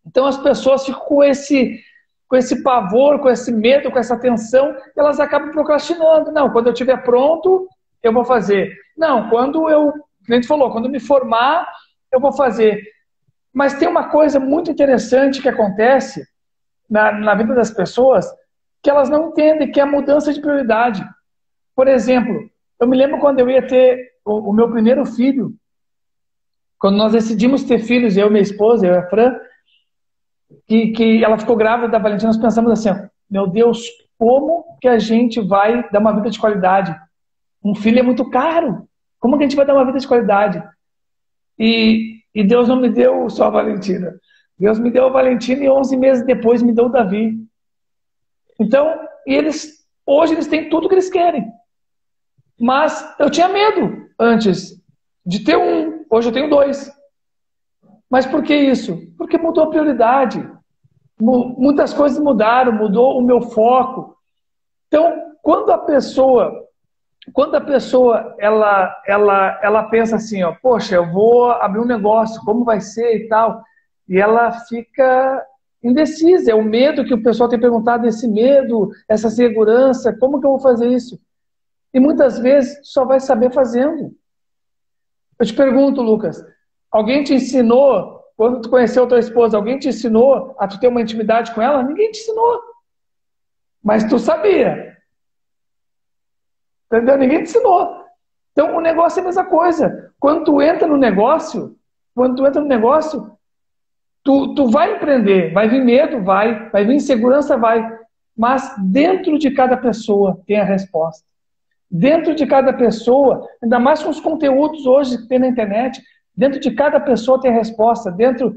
Então as pessoas ficam com esse pavor, com esse medo, com essa tensão, e elas acabam procrastinando. Não, quando eu estiver pronto, eu vou fazer. Não, quando o cliente falou, quando eu me formar, eu vou fazer. Mas tem uma coisa muito interessante que acontece na vida das pessoas, que elas não entendem, que é a mudança de prioridade. Por exemplo, eu me lembro quando eu ia ter o meu primeiro filho, quando nós decidimos ter filhos, eu e minha esposa, eu e a Fran, que ela ficou grávida da Valentina, nós pensamos assim, ó, meu Deus, como que a gente vai dar uma vida de qualidade? Um filho é muito caro. Como que a gente vai dar uma vida de qualidade? E Deus não me deu só a Valentina. Deus me deu a Valentina e 11 meses depois me deu o Davi. Então, hoje eles têm tudo que eles querem. Mas eu tinha medo antes de ter um. Hoje eu tenho 2. Mas por que isso? Porque mudou a prioridade. Muitas coisas mudaram, mudou o meu foco. Então, quando a pessoa ela pensa assim, ó, poxa, eu vou abrir um negócio, como vai ser e tal, e ela fica indecisa, é o medo que o pessoal tem perguntado, esse medo, essa segurança, como que eu vou fazer isso? E muitas vezes só vai saber fazendo. Eu te pergunto, Lucas, alguém te ensinou, quando tu conheceu a tua esposa, alguém te ensinou a tu ter uma intimidade com ela? Ninguém te ensinou, mas tu sabia. Entendeu? Ninguém te ensinou. Então, o negócio é a mesma coisa. Quando tu entra no negócio, tu vai empreender. Vai vir medo, vai vir insegurança, vai. Mas dentro de cada pessoa tem a resposta. Dentro de cada pessoa, ainda mais com os conteúdos hoje que tem na internet, dentro de cada pessoa tem a resposta. Dentro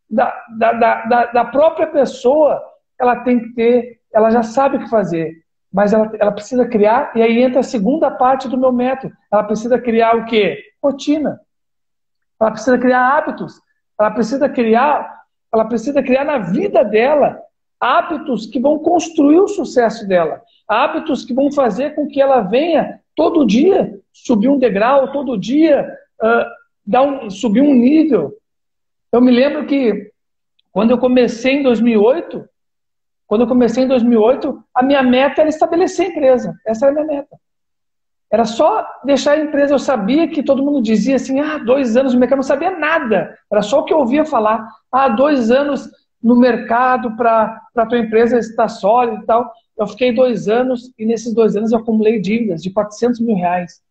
da própria pessoa, ela tem que ter, ela já sabe o que fazer. Mas ela precisa criar, e aí entra a segunda parte do meu método. Ela precisa criar o quê? Rotina. Ela precisa criar hábitos. Ela precisa criar na vida dela hábitos que vão construir o sucesso dela. Hábitos que vão fazer com que ela venha todo dia subir um degrau, todo dia subir um nível. Eu me lembro que quando eu comecei em 2008, a minha meta era estabelecer a empresa. Essa era a minha meta. Era só deixar a empresa. Eu sabia que todo mundo dizia assim, 2 anos no mercado, não sabia nada. Era só o que eu ouvia falar. 2 anos no mercado para a tua empresa estar sólida e tal. Eu fiquei 2 anos e nesses 2 anos eu acumulei dívidas de 400 mil reais.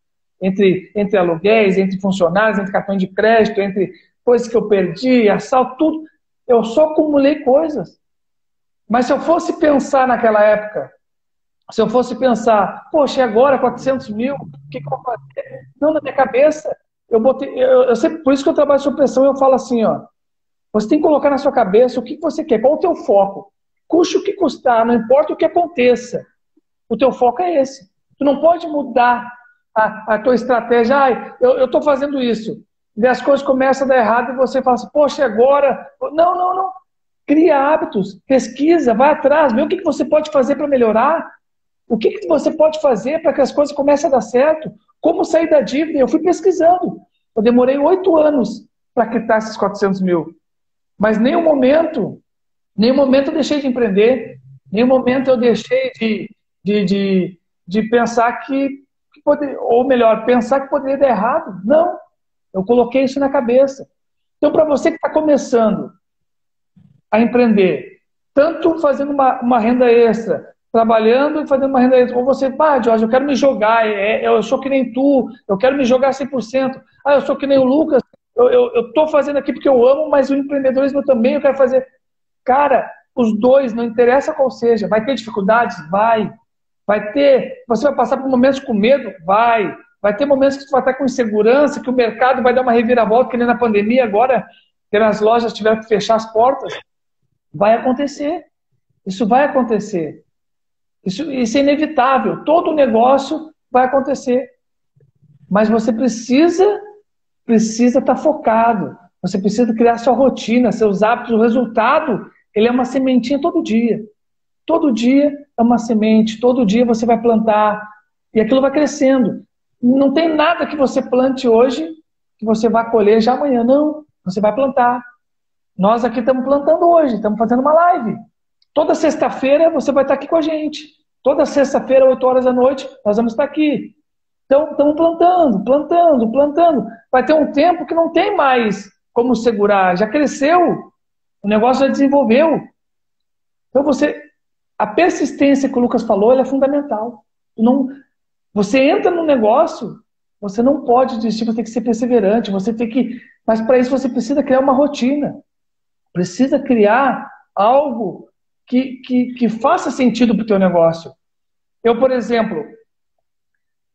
Entre aluguéis, entre funcionários, entre cartão de crédito, entre coisas que eu perdi, assalto, tudo. Eu só acumulei coisas. Mas se eu fosse pensar naquela época, poxa, e agora 400 mil, o que eu vou fazer? Não, na minha cabeça, eu sempre, por isso que eu trabalho sob pressão, eu falo assim, ó, você tem que colocar na sua cabeça o que você quer, qual o teu foco, custe o que custar, não importa o que aconteça, o teu foco é esse. Tu não pode mudar a tua estratégia, eu estou fazendo isso, e as coisas começam a dar errado e você fala assim, poxa, agora, não. Cria hábitos, pesquisa, vai atrás, vê o que você pode fazer para melhorar, o que você pode fazer para que as coisas comecem a dar certo, como sair da dívida. Eu fui pesquisando, eu demorei 8 anos para quitar esses 400 mil, mas nenhum momento eu deixei de empreender, nenhum momento eu deixei de pensar pensar que poderia dar errado. Não, eu coloquei isso na cabeça. Então, para você que está começando a empreender, tanto fazendo uma renda extra, trabalhando e fazendo uma renda extra, ou você, Jorge, eu quero me jogar, eu sou que nem tu, eu quero me jogar 100%, eu sou que nem o Lucas, eu estou fazendo aqui porque eu amo, mas o empreendedorismo também eu quero fazer. Cara, os dois, não interessa qual seja, vai ter dificuldades? Vai ter, você vai passar por momentos com medo? Vai ter momentos que você vai estar com insegurança, que o mercado vai dar uma reviravolta, que nem na pandemia agora, que as lojas tiveram que fechar as portas. Vai acontecer. Isso vai acontecer. Isso é inevitável. Todo negócio vai acontecer. Mas você precisa estar focado. Você precisa criar sua rotina, seus hábitos. O resultado, ele é uma sementinha todo dia. Todo dia é uma semente. Todo dia você vai plantar. E aquilo vai crescendo. Não tem nada que você plante hoje que você vai colher já amanhã. Não. Você vai plantar. Nós aqui estamos plantando hoje, estamos fazendo uma live. Toda sexta-feira você vai estar aqui com a gente. Toda sexta-feira, 8 horas da noite, nós vamos estar aqui. Então, estamos plantando. Vai ter um tempo que não tem mais como segurar. Já cresceu, o negócio já desenvolveu. Então, a persistência que o Lucas falou, ela é fundamental. Você entra no negócio, você não pode desistir, você tem que ser perseverante, mas para isso você precisa criar uma rotina. Precisa criar algo que faça sentido para o teu negócio. Eu, por exemplo,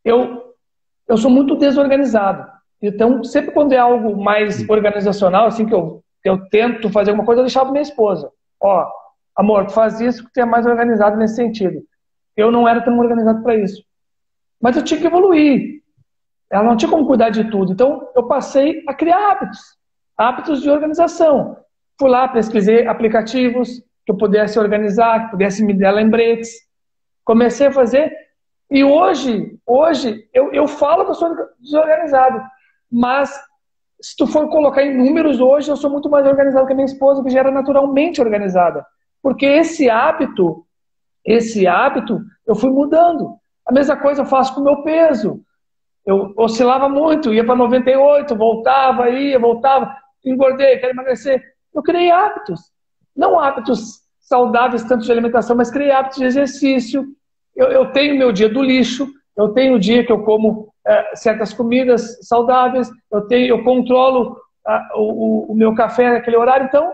eu sou muito desorganizado. Então, sempre quando é algo mais organizacional, assim que eu tento fazer alguma coisa, eu deixava minha esposa. Amor, tu faz isso que tu é mais organizado nesse sentido. Eu não era tão organizado para isso. Mas eu tinha que evoluir. Ela não tinha como cuidar de tudo. Então, eu passei a criar hábitos de organização. Fui lá, pesquisei aplicativos, que eu pudesse organizar, que pudesse me dar lembretes. Comecei a fazer, e hoje eu falo que eu sou desorganizado, mas se tu for colocar em números hoje, eu sou muito mais organizado que a minha esposa, que já era naturalmente organizada. Porque esse hábito eu fui mudando. A mesma coisa eu faço com o meu peso. Eu oscilava muito, ia para 98, voltava, engordei, quero emagrecer. Eu criei hábitos. Não hábitos saudáveis, tanto de alimentação, mas criei hábitos de exercício. Eu tenho meu dia do lixo, eu tenho o dia que eu como certas comidas saudáveis, eu controlo o meu café naquele horário. Então,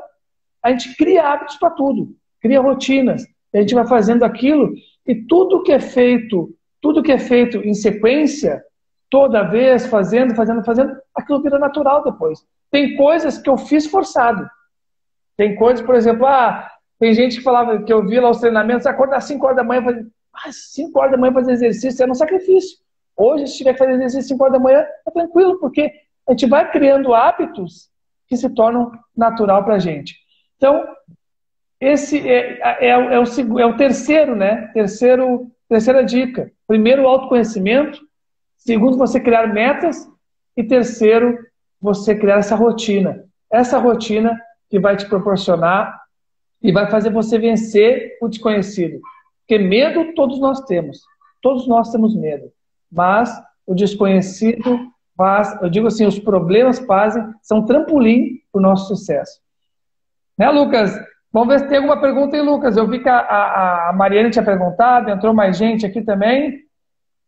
a gente cria hábitos para tudo, cria rotinas. A gente vai fazendo aquilo e tudo que é feito em sequência, toda vez, fazendo, aquilo vira natural depois. Tem coisas que eu fiz forçado. Tem coisas, por exemplo, tem gente que falava, que eu vi lá os treinamentos, acordar às 5 horas da manhã, 5 horas da manhã fazer exercício é um sacrifício. Hoje, se tiver que fazer exercício às 5 horas da manhã, é tranquilo, porque a gente vai criando hábitos que se tornam natural para a gente. Então, esse é o terceiro, né? Terceira dica. Primeiro, o autoconhecimento. Segundo, você criar metas. E terceiro, você criar essa rotina. Essa rotina que vai te proporcionar e vai fazer você vencer o desconhecido. Porque medo todos nós temos. Todos nós temos medo. Mas o desconhecido eu digo assim, os problemas são trampolim para o nosso sucesso. Né, Lucas? Vamos ver se tem alguma pergunta aí, Lucas. Eu vi que a Mariane tinha perguntado, entrou mais gente aqui também.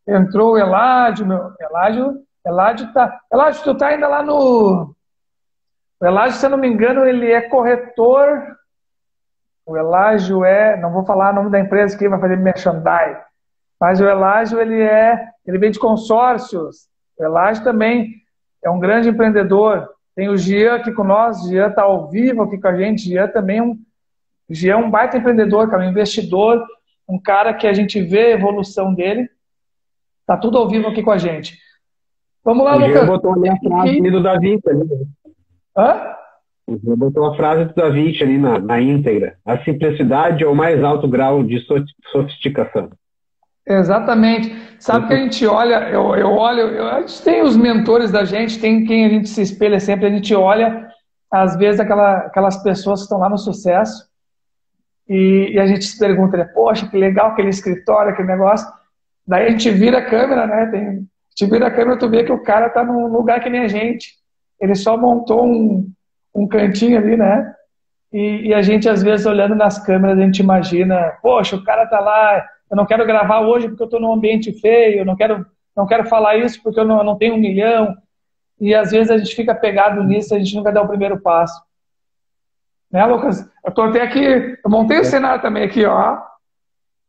Entrou o Eládio, Eládio, tu tá ainda lá no... O Eládio, se eu não me engano, ele é corretor. O Eládio não vou falar o nome da empresa que vai fazer merchandising, mas o Eládio, ele vem de consórcios. O Eládio também é um grande empreendedor. Tem o Gian aqui com nós, o Gian está ao vivo aqui com a gente. O Gian é um baita empreendedor, cara, um investidor, um cara que a gente vê a evolução dele. Tá tudo ao vivo aqui com a gente. Vamos lá, Lucas. O Gian botou ali a frase do Davi ali. Hã? O Gian botou a frase do Davi ali na íntegra. A simplicidade é o mais alto grau de sofisticação. Exatamente. Sabe que a gente olha, a gente tem os mentores da gente, tem quem a gente se espelha sempre, a gente olha, às vezes, aquelas pessoas que estão lá no sucesso e a gente se pergunta, né, poxa, que legal aquele escritório, aquele negócio. Daí a gente vira a câmera, né? A gente vira a câmera, tu vê que o cara tá num lugar que nem a gente. Ele só montou um cantinho ali, né? E a gente, às vezes, olhando nas câmeras, a gente imagina, poxa, o cara tá lá, eu não quero gravar hoje porque eu tô num ambiente feio, eu não quero falar isso porque eu não tenho 1 milhão. E, às vezes, a gente fica pegado nisso, a gente nunca dá o primeiro passo. Né, Lucas? Eu tô até aqui, eu montei o cenário também aqui, ó.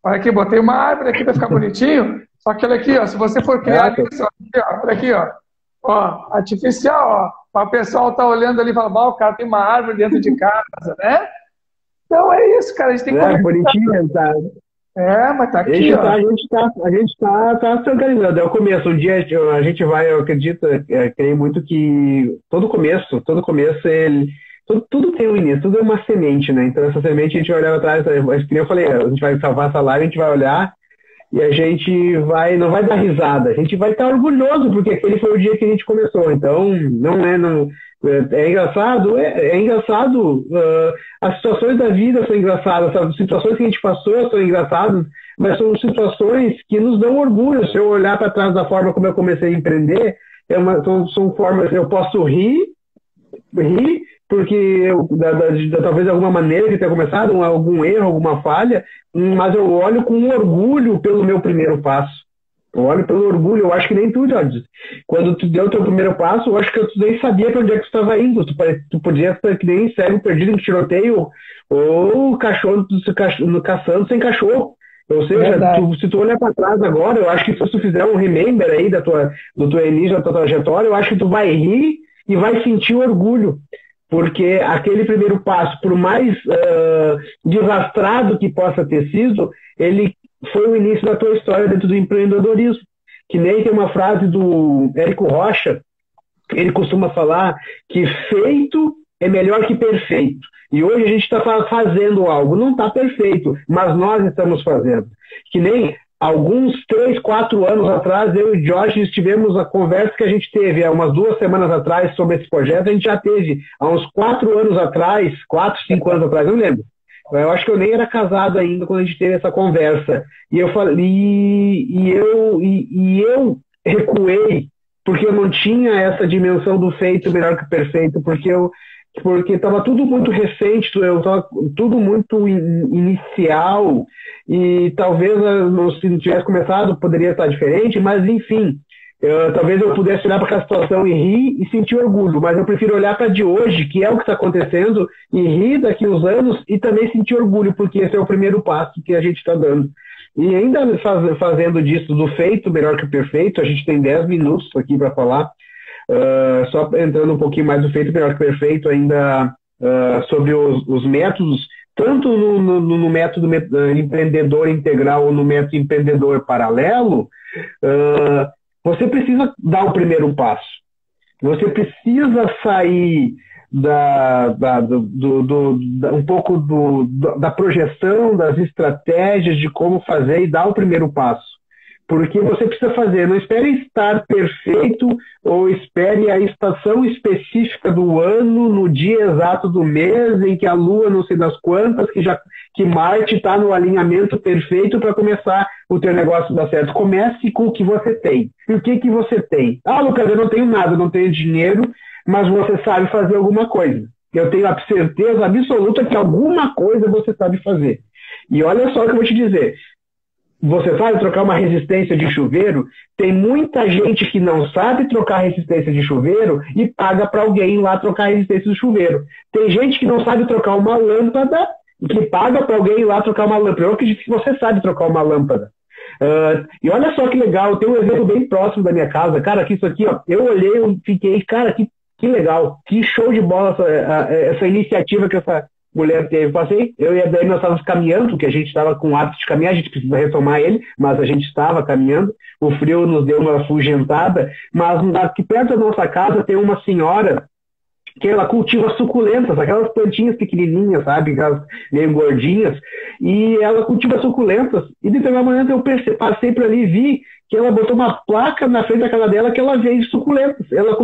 Olha aqui, botei uma árvore aqui para ficar bonitinho. Só que olha aqui, ó, se você for criar isso, olha aqui, ó, artificial, ó. O pessoal tá olhando ali e fala, o cara tem uma árvore dentro de casa, né? Então é isso, cara, a gente tem que bonitinho, tá? Mas tá aqui, ó. A gente tá se organizando. É o começo. Um dia a gente vai, eu acredito, creio muito que todo começo, tudo tem um início, tudo é uma semente, né? Então essa semente a gente vai olhar atrás, como eu falei, a gente vai salvar essa live, a gente vai olhar e a gente não vai dar risada, a gente vai estar orgulhoso, porque aquele foi o dia que a gente começou. Então, é engraçado, as situações da vida são engraçadas, as situações que a gente passou são engraçadas, mas são situações que nos dão orgulho. Se eu olhar para trás da forma como eu comecei a empreender, são formas, eu posso rir, porque talvez de alguma maneira que tenha começado, algum erro, alguma falha, mas eu olho com orgulho pelo meu primeiro passo. Eu olho pelo orgulho, eu acho que nem tu, Jorge. Quando tu deu o teu primeiro passo, eu acho que tu nem sabia para onde é que tu estava indo. Tu podia estar que nem cego perdido em tiroteio, ou cachorro caçando sem cachorro. Ou seja, se tu olhar para trás agora, eu acho que se tu fizer um remember aí do teu início, da tua trajetória, eu acho que tu vai rir e vai sentir orgulho. Porque aquele primeiro passo, por mais desastrado que possa ter sido, ele foi o início da tua história dentro do empreendedorismo. Que nem tem uma frase do Érico Rocha, ele costuma falar que feito é melhor que perfeito. E hoje a gente está fazendo algo, não está perfeito, mas nós estamos fazendo. Que nem alguns 3, 4 anos atrás, eu e o Jorge tivemos a conversa que a gente teve há umas 2 semanas atrás sobre esse projeto, a gente já teve há uns 4 anos atrás, 4, 5 anos atrás, não lembro. Eu acho que eu nem era casado ainda quando a gente teve essa conversa. E eu falei, eu recuei, porque eu não tinha essa dimensão do feito melhor que o perfeito, porque estava tudo muito recente, estava tudo muito inicial, e talvez se não tivesse começado poderia estar diferente, mas enfim, talvez eu pudesse olhar para aquela situação e rir e sentir orgulho, mas eu prefiro olhar para de hoje, que é o que está acontecendo, e rir daqui uns anos e também sentir orgulho, porque esse é o primeiro passo que a gente está dando. E ainda fazendo disso do feito melhor que o perfeito, a gente tem 10 minutos aqui para falar. Só entrando um pouquinho mais no feito melhor que perfeito, ainda sobre os métodos, tanto no método empreendedor integral ou no método empreendedor paralelo, você precisa dar o primeiro passo. Você precisa sair um pouco da projeção, das estratégias de como fazer e dar o primeiro passo. Porque você precisa fazer, não espere estar perfeito ou espere a estação específica do ano, no dia exato do mês, em que a Lua não sei das quantas, que Marte está no alinhamento perfeito para começar o teu negócio a dar certo. Comece com o que você tem. E o que você tem? Ah, Lucas, eu não tenho nada, não tenho dinheiro, mas você sabe fazer alguma coisa. Eu tenho a certeza absoluta que alguma coisa você sabe fazer. E olha só o que eu vou te dizer. Você sabe trocar uma resistência de chuveiro? Tem muita gente que não sabe trocar resistência de chuveiro e paga para alguém lá trocar a resistência do chuveiro. Tem gente que não sabe trocar uma lâmpada e que paga para alguém lá trocar uma lâmpada. Eu acredito que você sabe trocar uma lâmpada. E olha só que legal, tem um exemplo bem próximo da minha casa. Cara, que isso aqui, ó, eu olhei e fiquei, cara, que legal, que show de bola essa iniciativa que essa mulher teve. Eu e a Dani, nós estávamos caminhando, porque a gente estava com o hábito de caminhar, a gente precisa retomar ele, mas a gente estava caminhando, o frio nos deu uma afugentada, mas aqui perto da nossa casa tem uma senhora que ela cultiva suculentas, aquelas plantinhas pequenininhas, sabe, aquelas meio gordinhas, e ela cultiva suculentas, e de determinado momento eu passei por ali e vi que ela botou uma placa na frente da casa dela que ela vende suculentas. Ela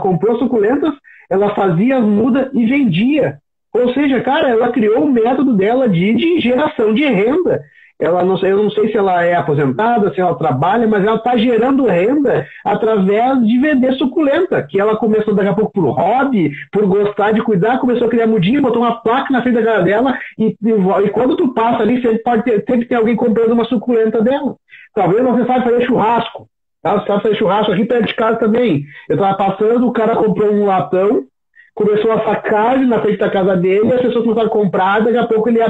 comprou suculentas, ela fazia as mudas e vendia. Ou seja, cara, ela criou o método dela de geração de renda. Eu não sei se ela é aposentada, se ela trabalha, mas ela está gerando renda através de vender suculenta, que ela começou daqui a pouco por hobby, por gostar de cuidar, começou a criar mudinha, botou uma placa na frente da casa dela e quando tu passa ali, sempre tem alguém comprando uma suculenta dela. Talvez você saiba fazer churrasco. Tá? Você sabe fazer churrasco aqui perto de casa também. Eu estava passando, o cara comprou um latão, começou a assar carne na frente da casa dele, as pessoas começaram a comprar, daqui a pouco ele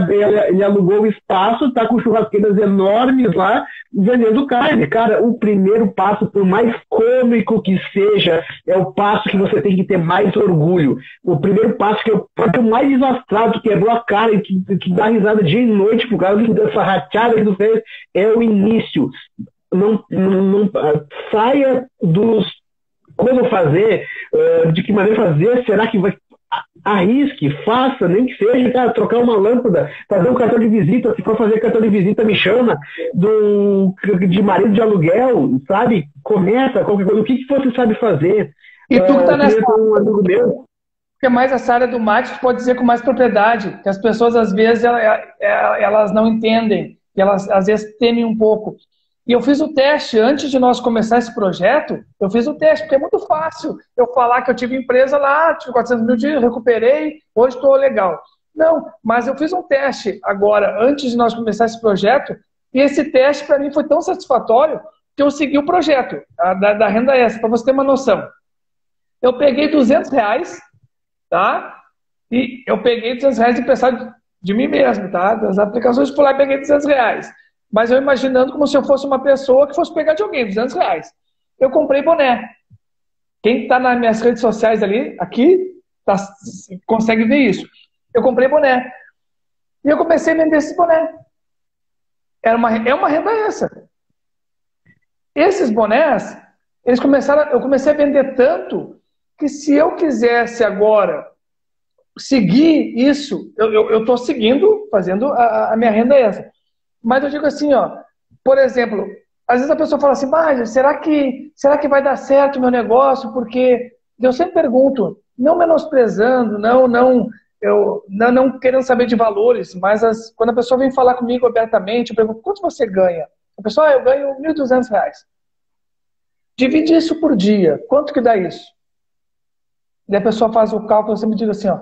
alugou o espaço, está com churrasqueiras enormes lá, vendendo carne. Cara, o primeiro passo, por mais cômico que seja, é o passo que você tem que ter mais orgulho. O primeiro passo que é o mais desastrado, quebrou a cara e que dá risada dia e noite por causa dessa rachada que tu fez, é o início. Não saia dos como fazer, de que maneira fazer, será que vai... Arrisque, faça, nem que seja, cara, trocar uma lâmpada, fazer um cartão de visita, se for fazer cartão de visita, me chama, de marido de aluguel, sabe? Começa, qualquer coisa, o que você sabe fazer? E tu que tá nessa... Um amigo meu. Porque mais essa área do marketing pode dizer com mais propriedade, que as pessoas, às vezes, elas não entendem, e elas, às vezes, temem um pouco. E eu fiz o teste, antes de nós começar esse projeto, eu fiz o teste, porque é muito fácil eu falar que eu tive empresa lá, tive 400 mil dias, recuperei, hoje estou legal. Não, mas eu fiz um teste agora, antes de nós começar esse projeto, e esse teste para mim foi tão satisfatório que eu segui o projeto da renda extra, para você ter uma noção. Eu peguei R$200, tá? E eu peguei R$200 emprestado de mim mesmo, tá? Das aplicações, fui lá e peguei R$200. Mas eu imaginando como se eu fosse uma pessoa que fosse pegar de alguém, R$200. Eu comprei boné. Quem está nas minhas redes sociais ali, aqui, consegue ver isso. Eu comprei boné. E eu comecei a vender esse boné. É uma renda extra. Esses bonés, eu comecei a vender tanto que se eu quisesse agora seguir isso, eu estou seguindo, fazendo a minha renda extra. Mas eu digo assim, ó, por exemplo, às vezes a pessoa fala assim, será que vai dar certo o meu negócio? Porque eu sempre pergunto, não menosprezando, não querendo saber de valores, mas quando a pessoa vem falar comigo abertamente, eu pergunto, quanto você ganha? A pessoa, eu ganho R$1.200. Divide isso por dia, quanto que dá isso? E a pessoa faz o cálculo, você me diz assim, ó,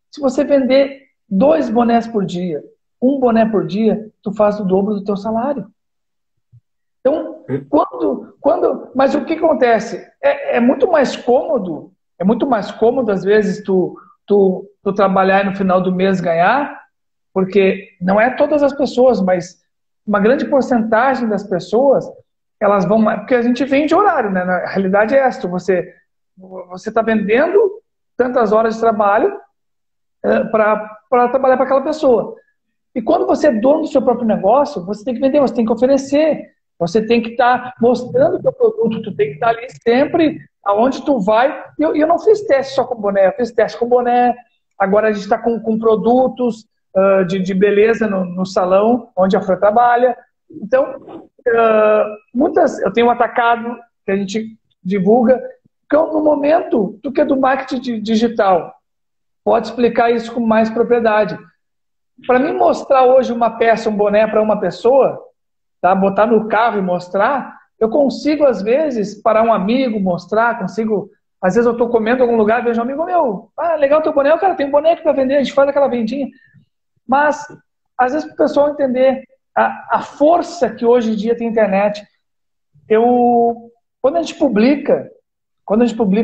se você vender 2 bonés por dia, 1 boné por dia, tu faz o dobro do teu salário. Então, mas o que acontece? É muito mais cômodo, às vezes, tu trabalhar e no final do mês ganhar, porque não é todas as pessoas, mas uma grande porcentagem das pessoas, elas vão, porque a gente vende horário, né? Na realidade é essa, você está vendendo tantas horas de trabalho para trabalhar para aquela pessoa. E quando você é dono do seu próprio negócio, você tem que vender, você tem que oferecer, você tem que estar mostrando o seu produto, tu tem que estar ali sempre aonde tu vai. E eu não fiz teste só com boné, eu fiz teste com boné, agora a gente está com produtos de beleza no salão onde a Fran trabalha. Então, eu tenho um atacado que a gente divulga, que no momento, tu que é do marketing digital, pode explicar isso com mais propriedade. Para mim mostrar hoje uma peça, um boné para uma pessoa, tá? Botar no carro e mostrar, eu consigo às vezes parar um amigo, mostrar, às vezes eu estou comendo em algum lugar, vejo um amigo meu, legal teu boné, o cara tem um boné aqui para vender, a gente faz aquela vendinha. Mas, às vezes, para o pessoal entender a força que hoje em dia tem a internet, quando a gente publica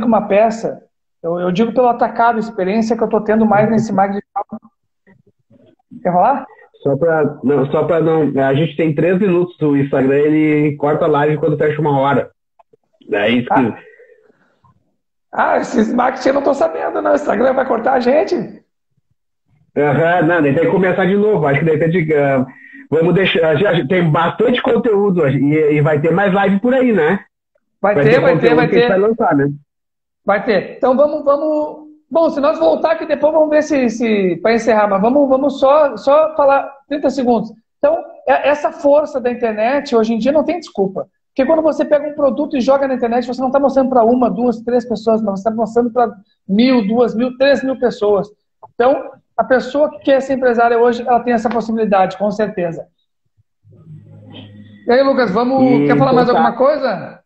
uma peça, eu digo pelo atacado, experiência que eu estou tendo mais nesse marketing digital. Quer falar? Só para não. A gente tem 3 minutos do Instagram, ele corta a live quando fecha 1 hora. É isso que. Esses marketing eu não estou sabendo, não. O Instagram vai cortar a gente. Não, daí tem que começar de novo. Acho que daí tem vamos deixar. Já tem bastante conteúdo e vai ter mais live por aí, né? Vai ter. Que a gente vai lançar, né? Vai ter. Então vamos. Bom, se nós voltar aqui depois, vamos ver se para encerrar, mas vamos só falar 30 segundos. Então, essa força da internet, hoje em dia, não tem desculpa. Porque quando você pega um produto e joga na internet, você não está mostrando para 1, 2, 3 pessoas, mas você está mostrando para 1.000, 2.000, 3.000 pessoas. Então, a pessoa que quer ser empresária hoje, ela tem essa possibilidade, com certeza. E aí, Lucas, quer falar mais alguma coisa?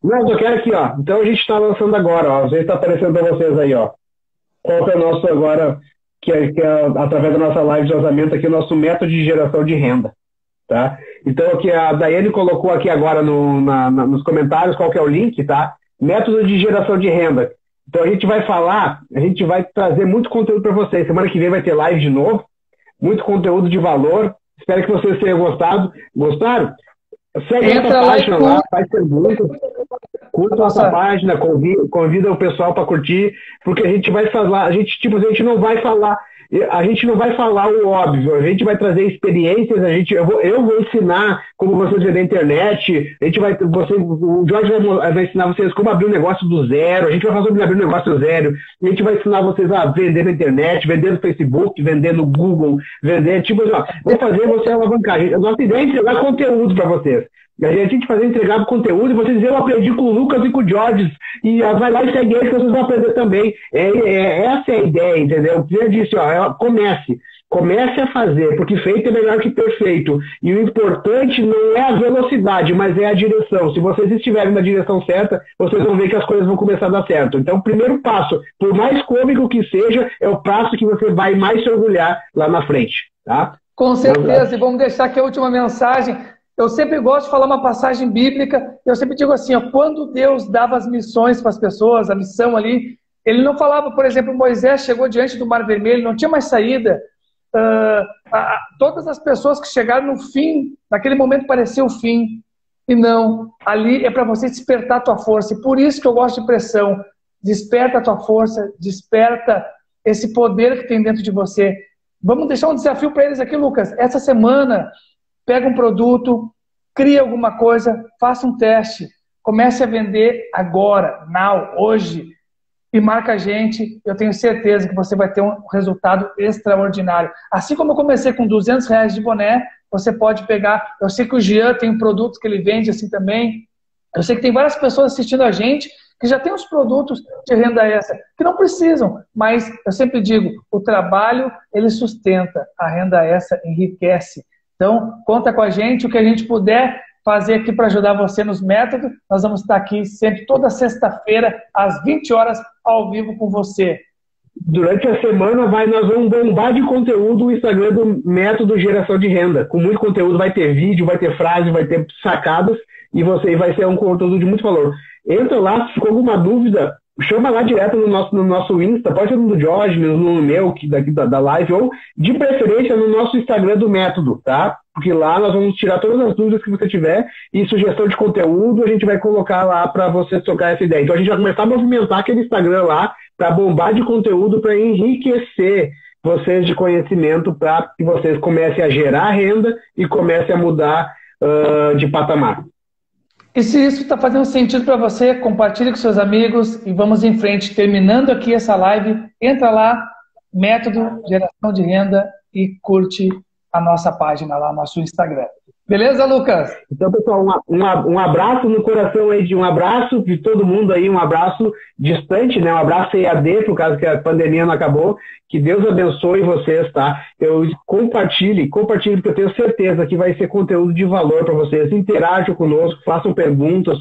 Não, eu quero aqui, ó. Então a gente está lançando agora, ó. Às vezes está aparecendo para vocês aí, ó. Qual que é o nosso agora, que é através da nossa live de lançamento aqui, o nosso método de geração de renda, tá? Então aqui a Daiane colocou aqui agora nos comentários qual que é o link, tá? Método de geração de renda. Então a gente vai trazer muito conteúdo para vocês. Semana que vem vai ter live de novo, muito conteúdo de valor. Espero que vocês tenham gostado. Gostaram? Segue nossa página lá, faz perguntas. Curta nossa página, convida o pessoal para curtir, porque a gente vai falar, a gente não vai falar o óbvio, a gente vai trazer experiências, eu vou ensinar como vocês verem na internet, o Jorge vai ensinar vocês como abrir um negócio do zero, a gente vai fazer sobre abrir um negócio do zero, a gente vai ensinar vocês a vender na internet, vender no Facebook, vender no Google, vender, vou fazer você alavancar. A nossa ideia é entregar conteúdo para vocês. A gente entregar conteúdo e vocês dizem, eu aprendi com o Lucas e com o Jorge, e vai lá e segue eles que vocês vão aprender também. Essa é a ideia, entendeu? Eu disse, comece a fazer, porque feito é melhor que perfeito. E o importante não é a velocidade, mas é a direção. Se vocês estiverem na direção certa, vocês vão ver que as coisas vão começar a dar certo. Então, o primeiro passo, por mais cômico que seja, é o passo que você vai mais se orgulhar lá na frente, tá? Com certeza, e vamos deixar aqui a última mensagem. Eu sempre gosto de falar uma passagem bíblica, eu sempre digo assim, quando Deus dava as missões para as pessoas, a missão ali, ele não falava, por exemplo, Moisés chegou diante do Mar Vermelho, não tinha mais saída. Todas as pessoas que chegaram no fim, naquele momento parecia o fim, e não, ali é para você despertar a tua força, e por isso que eu gosto de pressão, desperta a tua força, desperta esse poder que tem dentro de você. Vamos deixar um desafio para eles aqui, Lucas, essa semana, pega um produto, cria alguma coisa, faça um teste, comece a vender agora, now, hoje. e marca a gente. Eu tenho certeza que você vai ter um resultado extraordinário. Assim como eu comecei com R$ 200 de boné, você pode pegar. Eu sei que o Jean tem produtos que ele vende assim também. Eu sei que tem várias pessoas assistindo a gente que já tem os produtos de renda extra, que não precisam, mas eu sempre digo, o trabalho, ele sustenta, a renda extra enriquece. Então, conta com a gente, o que a gente puder fazer aqui para ajudar você nos métodos, nós vamos estar aqui sempre, toda sexta-feira, às 20 horas, ao vivo com você. Durante a semana nós vamos bombar de conteúdo o Instagram do Método Geração de Renda. Com muito conteúdo, vai ter vídeo, vai ter frase, vai ter sacadas, e vai ser um conteúdo de muito valor. Entra lá, se ficou alguma dúvida, chama lá direto no nosso Insta, pode ser no do Jorge, no meu, daqui da live, ou de preferência no nosso Instagram do Método, tá? Porque lá nós vamos tirar todas as dúvidas que você tiver e sugestão de conteúdo a gente vai colocar lá para você trocar essa ideia. Então a gente vai começar a movimentar aquele Instagram lá para bombar de conteúdo, para enriquecer vocês de conhecimento, para que vocês comecem a gerar renda e comecem a mudar de patamar. E se isso está fazendo sentido para você, compartilhe com seus amigos e vamos em frente. Terminando aqui essa live, entra lá, Método Geração de Renda e curte a nossa página lá, nosso Instagram. Beleza, Lucas? Então, pessoal, um abraço no coração aí, um abraço de todo mundo aí, um abraço distante, né? Um abraço EAD, por causa que a pandemia não acabou. Que Deus abençoe vocês, tá? Compartilhe, porque eu tenho certeza que vai ser conteúdo de valor para vocês. Interajam conosco, façam perguntas,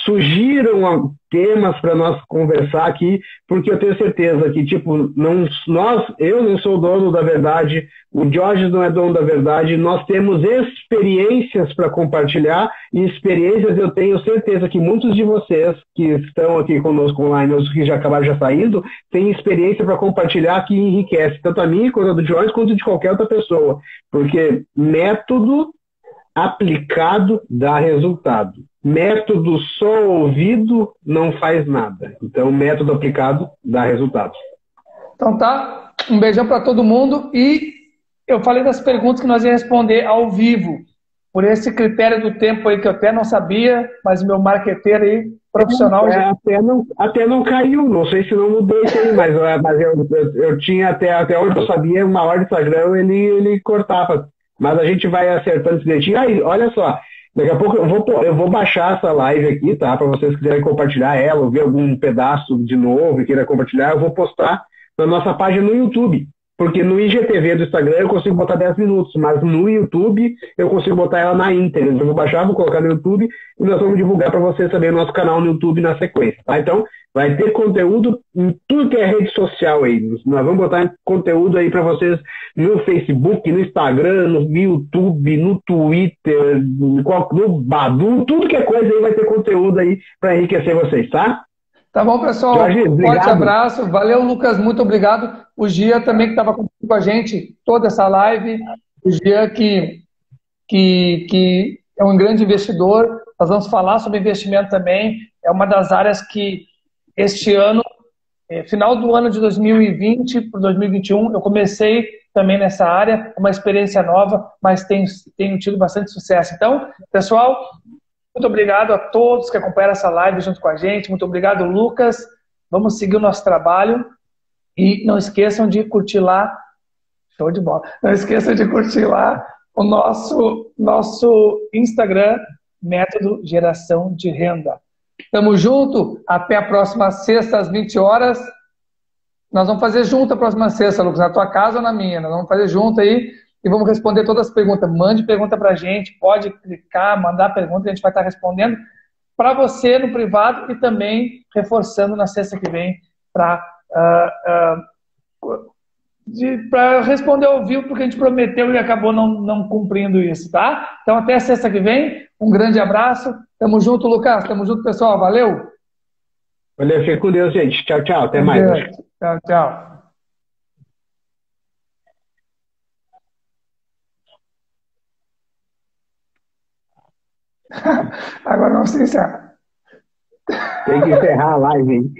sugiram temas para nós conversar aqui, porque eu tenho certeza que, tipo, eu não sou dono da verdade, o Jorge não é dono da verdade, nós temos experiências para compartilhar, e experiências eu tenho certeza que muitos de vocês que estão aqui conosco online, os que já acabaram já saindo, têm experiência para compartilhar que enriquece, tanto a minha, quanto a do Jorge, quanto de qualquer outra pessoa, porque método aplicado dá resultado. Método só ouvido não faz nada. Então, método aplicado dá resultado. Então tá, um beijão para todo mundo e eu falei das perguntas que nós ia responder ao vivo, por esse critério do tempo aí que eu até não sabia, mas meu marqueteiro aí, profissional... Até não caiu, não sei se não mudou isso aí, mas eu tinha até onde eu sabia, uma hora do Instagram ele cortava. Mas a gente vai acertando esse direitinho. Aí, olha só, daqui a pouco eu vou baixar essa live aqui, tá? Para vocês quiserem compartilhar ela, ou ver algum pedaço de novo e queira compartilhar, eu vou postar na nossa página no YouTube. Porque no IGTV do Instagram eu consigo botar 10 minutos, mas no YouTube eu consigo botar ela na íntegra. Então eu vou baixar, vou colocar no YouTube e nós vamos divulgar para vocês também o nosso canal no YouTube na sequência, tá? Então, vai ter conteúdo em tudo que é rede social aí. Nós vamos botar conteúdo aí para vocês no Facebook, no Instagram, no YouTube, no Twitter, no Badu, tudo que é coisa aí vai ter conteúdo aí para enriquecer vocês, tá? Tá bom, pessoal. Jorge, forte abraço. Valeu, Lucas. Muito obrigado. O Gia também que estava com a gente toda essa live. O Gia que é um grande investidor. Nós vamos falar sobre investimento também. É uma das áreas que este ano, final do ano de 2020 para 2021, eu comecei também nessa área, uma experiência nova, mas tenho tido bastante sucesso. Então, pessoal, muito obrigado a todos que acompanharam essa live junto com a gente. Muito obrigado, Lucas. Vamos seguir o nosso trabalho. E não esqueçam de curtir lá. Show de bola. Não esqueçam de curtir lá o nosso Instagram, Método Geração de Renda. Tamo junto. Até a próxima sexta, às 20 horas. Nós vamos fazer junto a próxima sexta, Lucas. Na tua casa ou na minha? Nós vamos fazer junto aí. E vamos responder todas as perguntas. Mande pergunta para a gente, pode clicar, mandar pergunta, a gente vai estar respondendo para você no privado e também reforçando na sexta que vem para responder ao vivo, porque a gente prometeu e acabou não cumprindo isso, tá? Então até sexta que vem, um grande abraço. Tamo junto, Lucas. Tamo junto, pessoal. Valeu. Valeu, fica com Deus, gente. Tchau, tchau. Até mais. Tchau, tchau. Agora não se encerra. Tem que encerrar a live, hein?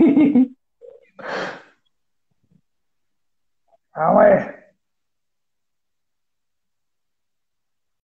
Calma aí.